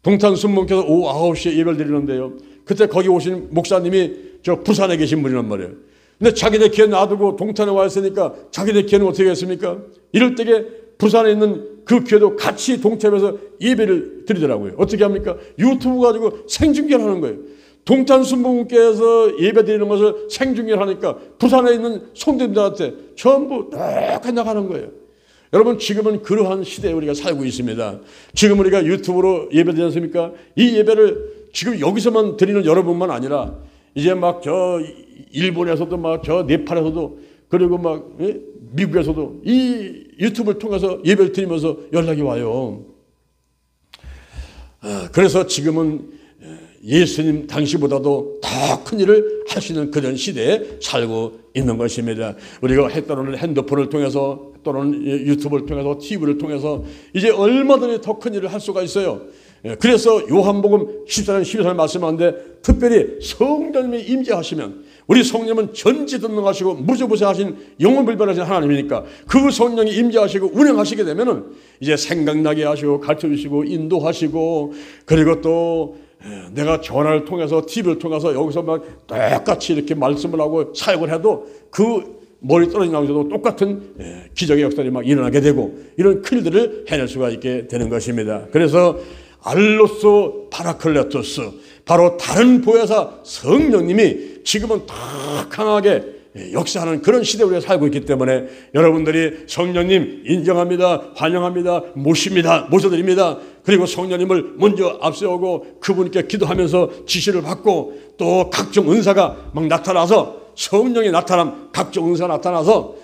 동탄 순복교에서 오후 9시에 예배를 드리는데요. 그때 거기 오신 목사님이 저 부산에 계신 분이란 말이에요. 근데 자기네 교회 놔두고 동탄에 와 있으니까 자기네 교회는 어떻게 했습니까? 이럴 때에 부산에 있는 그 교회도 같이 동참해서 예배를 드리더라고요. 어떻게 합니까? 유튜브 가지고 생중계를 하는 거예요. 동탄 순복음교회에서 예배 드리는 것을 생중계를 하니까 부산에 있는 성도님들한테 전부 똑같이 나가는 거예요. 여러분 지금은 그러한 시대에 우리가 살고 있습니다. 지금 우리가 유튜브로 예배 드리지 않습니까? 이 예배를 지금 여기서만 드리는 여러분만 아니라 이제 막 저 일본에서도 막 저 네팔에서도 그리고 막 미국에서도 이 유튜브를 통해서 예배를 드리면서 연락이 와요. 그래서 지금은 예수님 당시보다도 더 큰 일을 할 수 있는 그런 시대에 살고 있는 것입니다. 우리가 때로는 핸드폰을 통해서 또는 유튜브를 통해서 TV를 통해서 이제 얼마든지 더 큰 일을 할 수가 있어요. 그래서 요한복음 14장 12절 말씀하는데 특별히 성령님이 임재하시면 우리 성령은 전지전능하시고 무소부재하신 영원불변하신 하나님이니까 그 성령이 임재하시고 운행하시게 되면은 이제 생각나게 하시고 가르쳐주시고 인도하시고 그리고 또 내가 전화를 통해서 TV를 통해서 여기서 막 똑같이 이렇게 말씀을 하고 사역을 해도 그 머리 떨어진 곳에도 똑같은 기적의 역사들이 막 일어나게 되고 이런 큰일들을 해낼 수가 있게 되는 것입니다. 그래서 알로스 파라클레토스 바로 다른 보혜사 성령님이 지금은 더 강하게 역사하는 그런 시대에 우리가 살고 있기 때문에 여러분들이 성령님 인정합니다, 환영합니다, 모십니다, 모셔드립니다. 그리고 성령님을 먼저 앞세우고 그분께 기도하면서 지시를 받고 또 각종 은사가 막 나타나서 성령의 나타남, 각종 은사가 나타나서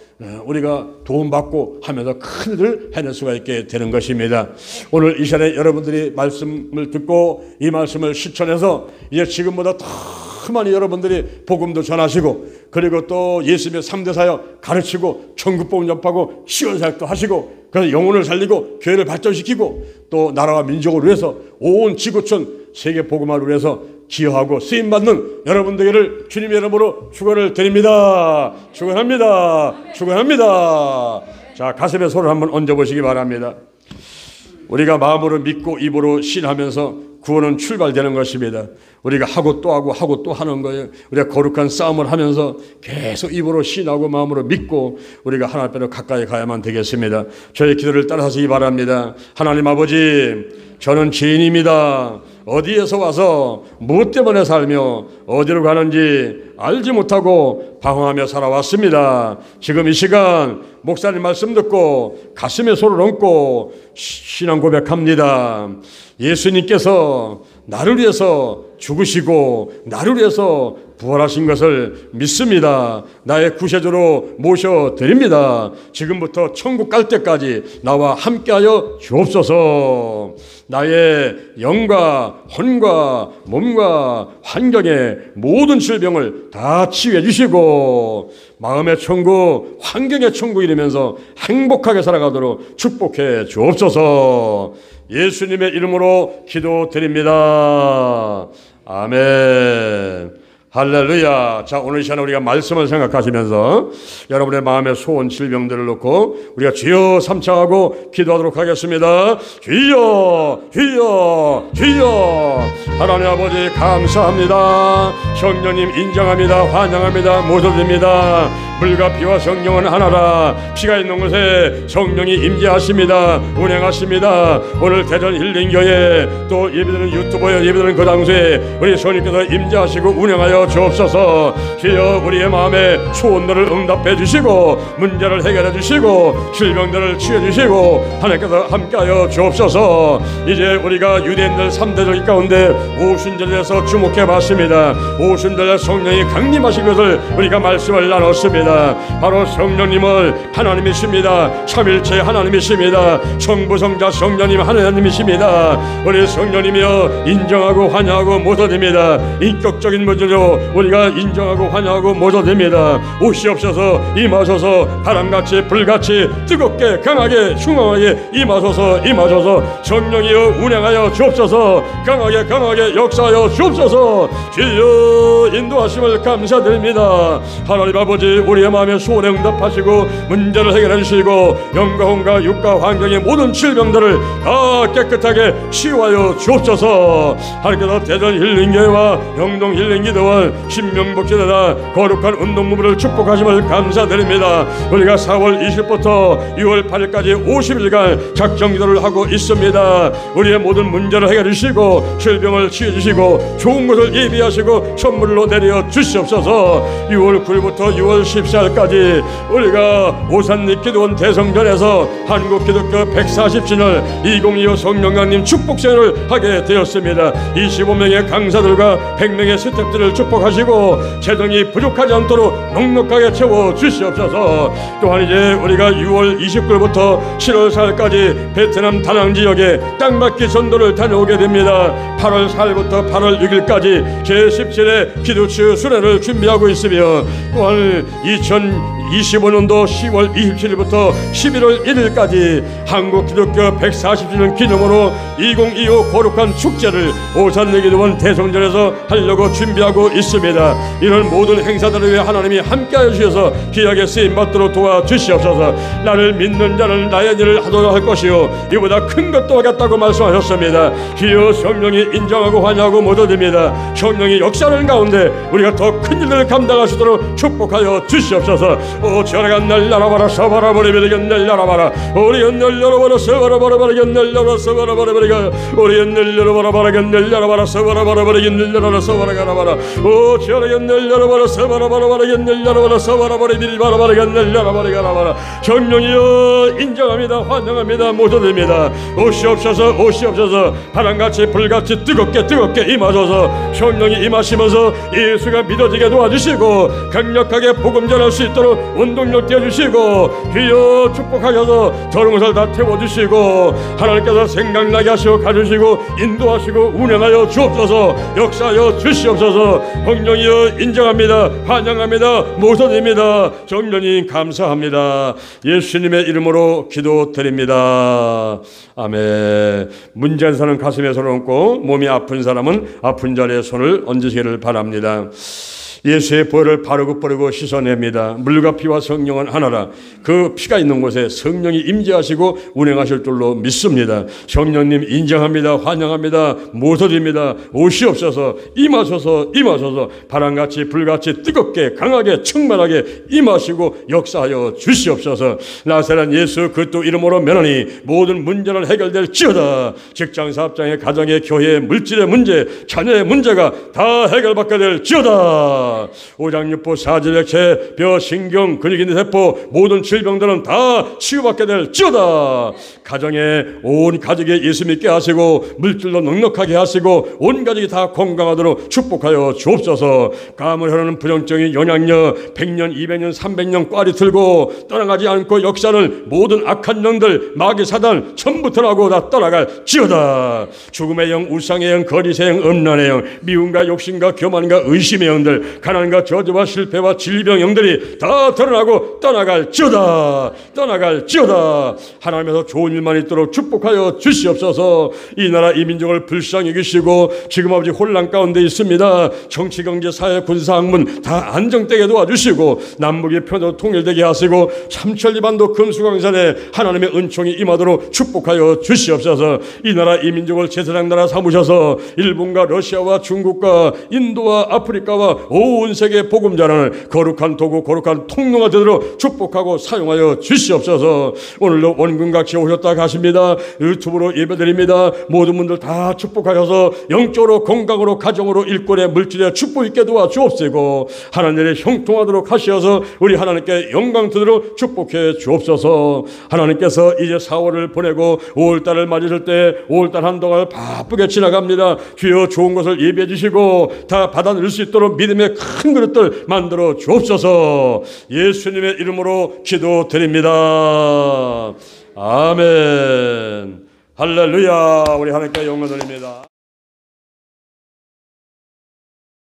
우리가 도움받고 하면서 큰 일을 해낼 수가 있게 되는 것입니다. 오늘 이 시간에 여러분들이 말씀을 듣고 이 말씀을 실천해서 이제 지금보다 더 많이 여러분들이 복음도 전하시고 그리고 또 예수님의 3대 사역 가르치고 천국복음 전파하고 시원사역도 하시고 그래서 영혼을 살리고 교회를 발전시키고 또 나라와 민족을 위해서 온 지구촌 세계 복음화를 위해서 기여하고 쓰임받는 여러분들을 주님의 이름으로 축원을 드립니다. 축원합니다. 축원합니다. 자, 가슴에 손을 한번 얹어보시기 바랍니다. 우리가 마음으로 믿고 입으로 신하면서 구원은 출발되는 것입니다. 우리가 하고 또 하고 하고 또 하는 거예요. 우리가 거룩한 싸움을 하면서 계속 입으로 신하고 마음으로 믿고 우리가 하나님 앞에 가까이 가야만 되겠습니다. 저의 기도를 따라하시기 바랍니다. 하나님 아버지, 저는 죄인입니다. 어디에서 와서 무엇 때문에 살며 어디로 가는지 알지 못하고 방황하며 살아왔습니다. 지금 이 시간 목사님 말씀 듣고 가슴에 손을 얹고 신앙 고백합니다. 예수님께서 나를 위해서 죽으시고 나를 위해서 부활하신 것을 믿습니다. 나의 구세주로 모셔드립니다. 지금부터 천국 갈 때까지 나와 함께하여 주옵소서. 나의 영과 혼과 몸과 환경의 모든 질병을 다 치유해 주시고 마음의 천국, 환경의 천국이 되면서 행복하게 살아가도록 축복해 주옵소서. 예수님의 이름으로 기도드립니다. 아멘. 할렐루야. 자, 오늘 이 시간에 우리가 말씀을 생각하시면서 여러분의 마음의 소원, 질병들을 놓고 우리가 주여 삼창하고 기도하도록 하겠습니다. 주여, 주여, 주여. 하나님 아버지 감사합니다. 성령님 인정합니다. 환영합니다. 모셔드립니다. 물과 피와 성령은 하나라. 피가 있는 곳에 성령이 임재하십니다. 운행하십니다. 오늘 대전 힐링교회 또 예배드리는 유튜버여 예배드리는 그 장소에 우리 성령께서 임재하시고 운행하여 주옵소서. 주여 우리의 마음에 소원들을 응답해 주시고 문제를 해결해 주시고 질병들을 치유해 주시고 하나님께서 함께하여 주옵소서. 이제 우리가 유대인들 3대절 가운데 오순절에서 주목해 봤습니다. 오순절에 성령이 강림하신 것을 우리가 말씀을 나눴습니다. 바로 성령님을 하나님이십니다. 삼일체 하나님이십니다. 성부 성자 성령님 하나님이십니다. 우리 성령님이여 인정하고 환영하고 모셔드립니다. 인격적인 문제로 우리가 인정하고 환영하고 모셔드립니다. 오시옵소서. 임하소서. 바람같이 불같이 뜨겁게 강하게 흉왕하게 임하소서. 성령이여 운행하여 주옵소서. 강하게 역사하여 주옵소서. 주여 인도하심을 감사드립니다. 하나님 아버지, 우리의 마음의 소원에 응답하시고 문제를 해결해 주시고 영과 혼과 육과 환경의 모든 질병들을 다 깨끗하게 치유하여 주옵소서. 하나님께서 대전 힐링교회와 영동 힐링기도원 신명복지대다 거룩한 운동무부를 축복하심을 감사드립니다. 우리가 4월 20일부터 6월 8일까지 50일간 작정기도를 하고 있습니다. 우리의 모든 문제를 해결해 주시고 질병을 치유해 주시고 좋은 것을 예비하시고 선물로 내려 주시옵소서. 6월 9일부터 6월 14일까지 우리가 오산리기도원 대성전에서 한국기독교 140주년 2025 성령강림 축복생활을 하게 되었습니다. 25명의 강사들과 100명의 스태프들을 축복하시고 재정이 부족하지 않도록 넉넉하게 채워 주시옵소서. 또한 이제 우리가 6월 29일부터 7월 4일까지 베트남 다낭 지역에 땅받기 전도를 다녀오게 됩니다. 8월 4일부터 8월 6일까지 제17회 기도치유 수련을 준비하고 있으며 또한 2025년도 10월 27일부터 11월 1일까지 한국기독교 140주년 기념으로 2025 거룩한 축제를 오산리기도원 대성전에서 하려고 준비하고 있습니다. 이런 모든 행사들을 위해 하나님이 함께하여 주셔서 귀하게 쓰임받도록 도와주시옵소서. 나를 믿는 자는 나의 일을 하도록 할 것이요 이보다 큰 것도 하겠다고 말씀하셨습니다. 주여 성령이 인정하고 환영하고 모셔드립니다. 성령이 역사하는 가운데 우리가 더 큰 일을 감당할 수 있도록 축복하여 주시옵소서. 오 저래가 날려라봐라 서바라버리버리게 날려라봐라 우리가 날려라봐라 서바라버리게 날려라 서바라버리게 우리가 날려라봐라 날려라봐라 서바라버리게 날려라 서바라가라봐라 오 저래가 날려라봐라 서바라버리게 날려라봐라 서바라버리게 날려라봐라 성령이여 인정합니다 환영합니다 모셔드립니다 오시옵소서 바람같이 불같이 뜨겁게 임하소서 성령이 임하시면서 예수가 믿어지게 도와주시고 강력하게 복음 전할 수 있도록 운동력 띄워주시고 주여 축복하셔서 더러운 것을 다 태워주시고 하나님께서 생각나게 하시고 가주시고 인도하시고 운행하여 주옵소서 역사하여 주시옵소서 성령이여 인정합니다 환영합니다 모셔드립니다 성령님 감사합니다 예수님의 이름으로 기도드립니다 아멘. 문제한 사람은 가슴에 손을 얹고 몸이 아픈 사람은 아픈 자리에 손을 얹으시기를 바랍니다. 예수의 보혈을 바르고 뿌리고 씻어냅니다. 물과 피와 성령은 하나라. 그 피가 있는 곳에 성령이 임재하시고 운행하실 줄로 믿습니다. 성령님 인정합니다. 환영합니다. 모셔드립니다. 오시옵소서 임하소서 바람같이 불같이 뜨겁게 강하게 충만하게 임하시고 역사하여 주시옵소서. 나사렛 예수 그리스도 이름으로 면하니 모든 문제는 해결될지어다. 직장 사업장의 가정의 교회의 물질의 문제 자녀의 문제가 다 해결받게 될지어다. 오장육부 사지백체 뼈 신경 근육인대 세포 모든 질병들은 다 치유받게 될지어다. 가정에 온 가족이 예수 믿게 하시고 물질로 넉넉하게 하시고 온 가족이 다 건강하도록 축복하여 주옵소서. 감을 흐르는 부정적인 영향력 100년 200년 300년 꽈리 틀고 떠나가지 않고 역사를 모든 악한 영들 마귀 사단 전부 떠나고 다 떠나갈지어다. 죽음의 영 우상의 영 거리의 영 음란의 영 미움과 욕심과 교만과 의심의 영들 가난과 저주와 실패와 질병 영들이 다 드러나고 떠나갈지어다. 하나님께서 좋은 일만 있도록 축복하여 주시옵소서. 이 나라 이 민족을 불쌍히 여기시고 지금 아버지 혼란 가운데 있습니다. 정치 경제 사회 군사 학문 다 안정되게 도와주시고 남북이 편으로 통일되게 하시고 삼천리반도 금수강산에 하나님의 은총이 임하도록 축복하여 주시옵소서. 이 나라 이 민족을 제사장 나라 삼으셔서 일본과 러시아와 중국과 인도와 아프리카와 온 세계 복음 전하는 거룩한 도구 거룩한 통로가 되도록 축복하고 사용하여 주시옵소서. 오늘도 원근같이 오셨다 가십니다. 유튜브로 예배드립니다. 모든 분들 다 축복하셔서 영적으로 건강으로 가정으로 일꾼에 물질에 축복 있게 도와주옵시고 하나님의 형통하도록 하시어서 우리 하나님께 영광 드리도록 축복해 주옵소서. 하나님께서 이제 4월을 보내고 5월달을 맞으실 때 5월달 한동안 바쁘게 지나갑니다. 주여 좋은 것을 예배해 주시고 다 받아들일 수 있도록 믿음의 큰 그릇들 만들어 주옵소서. 예수님의 이름으로 기도드립니다. 아멘. 할렐루야. 우리 하나님께 영광 드립니다.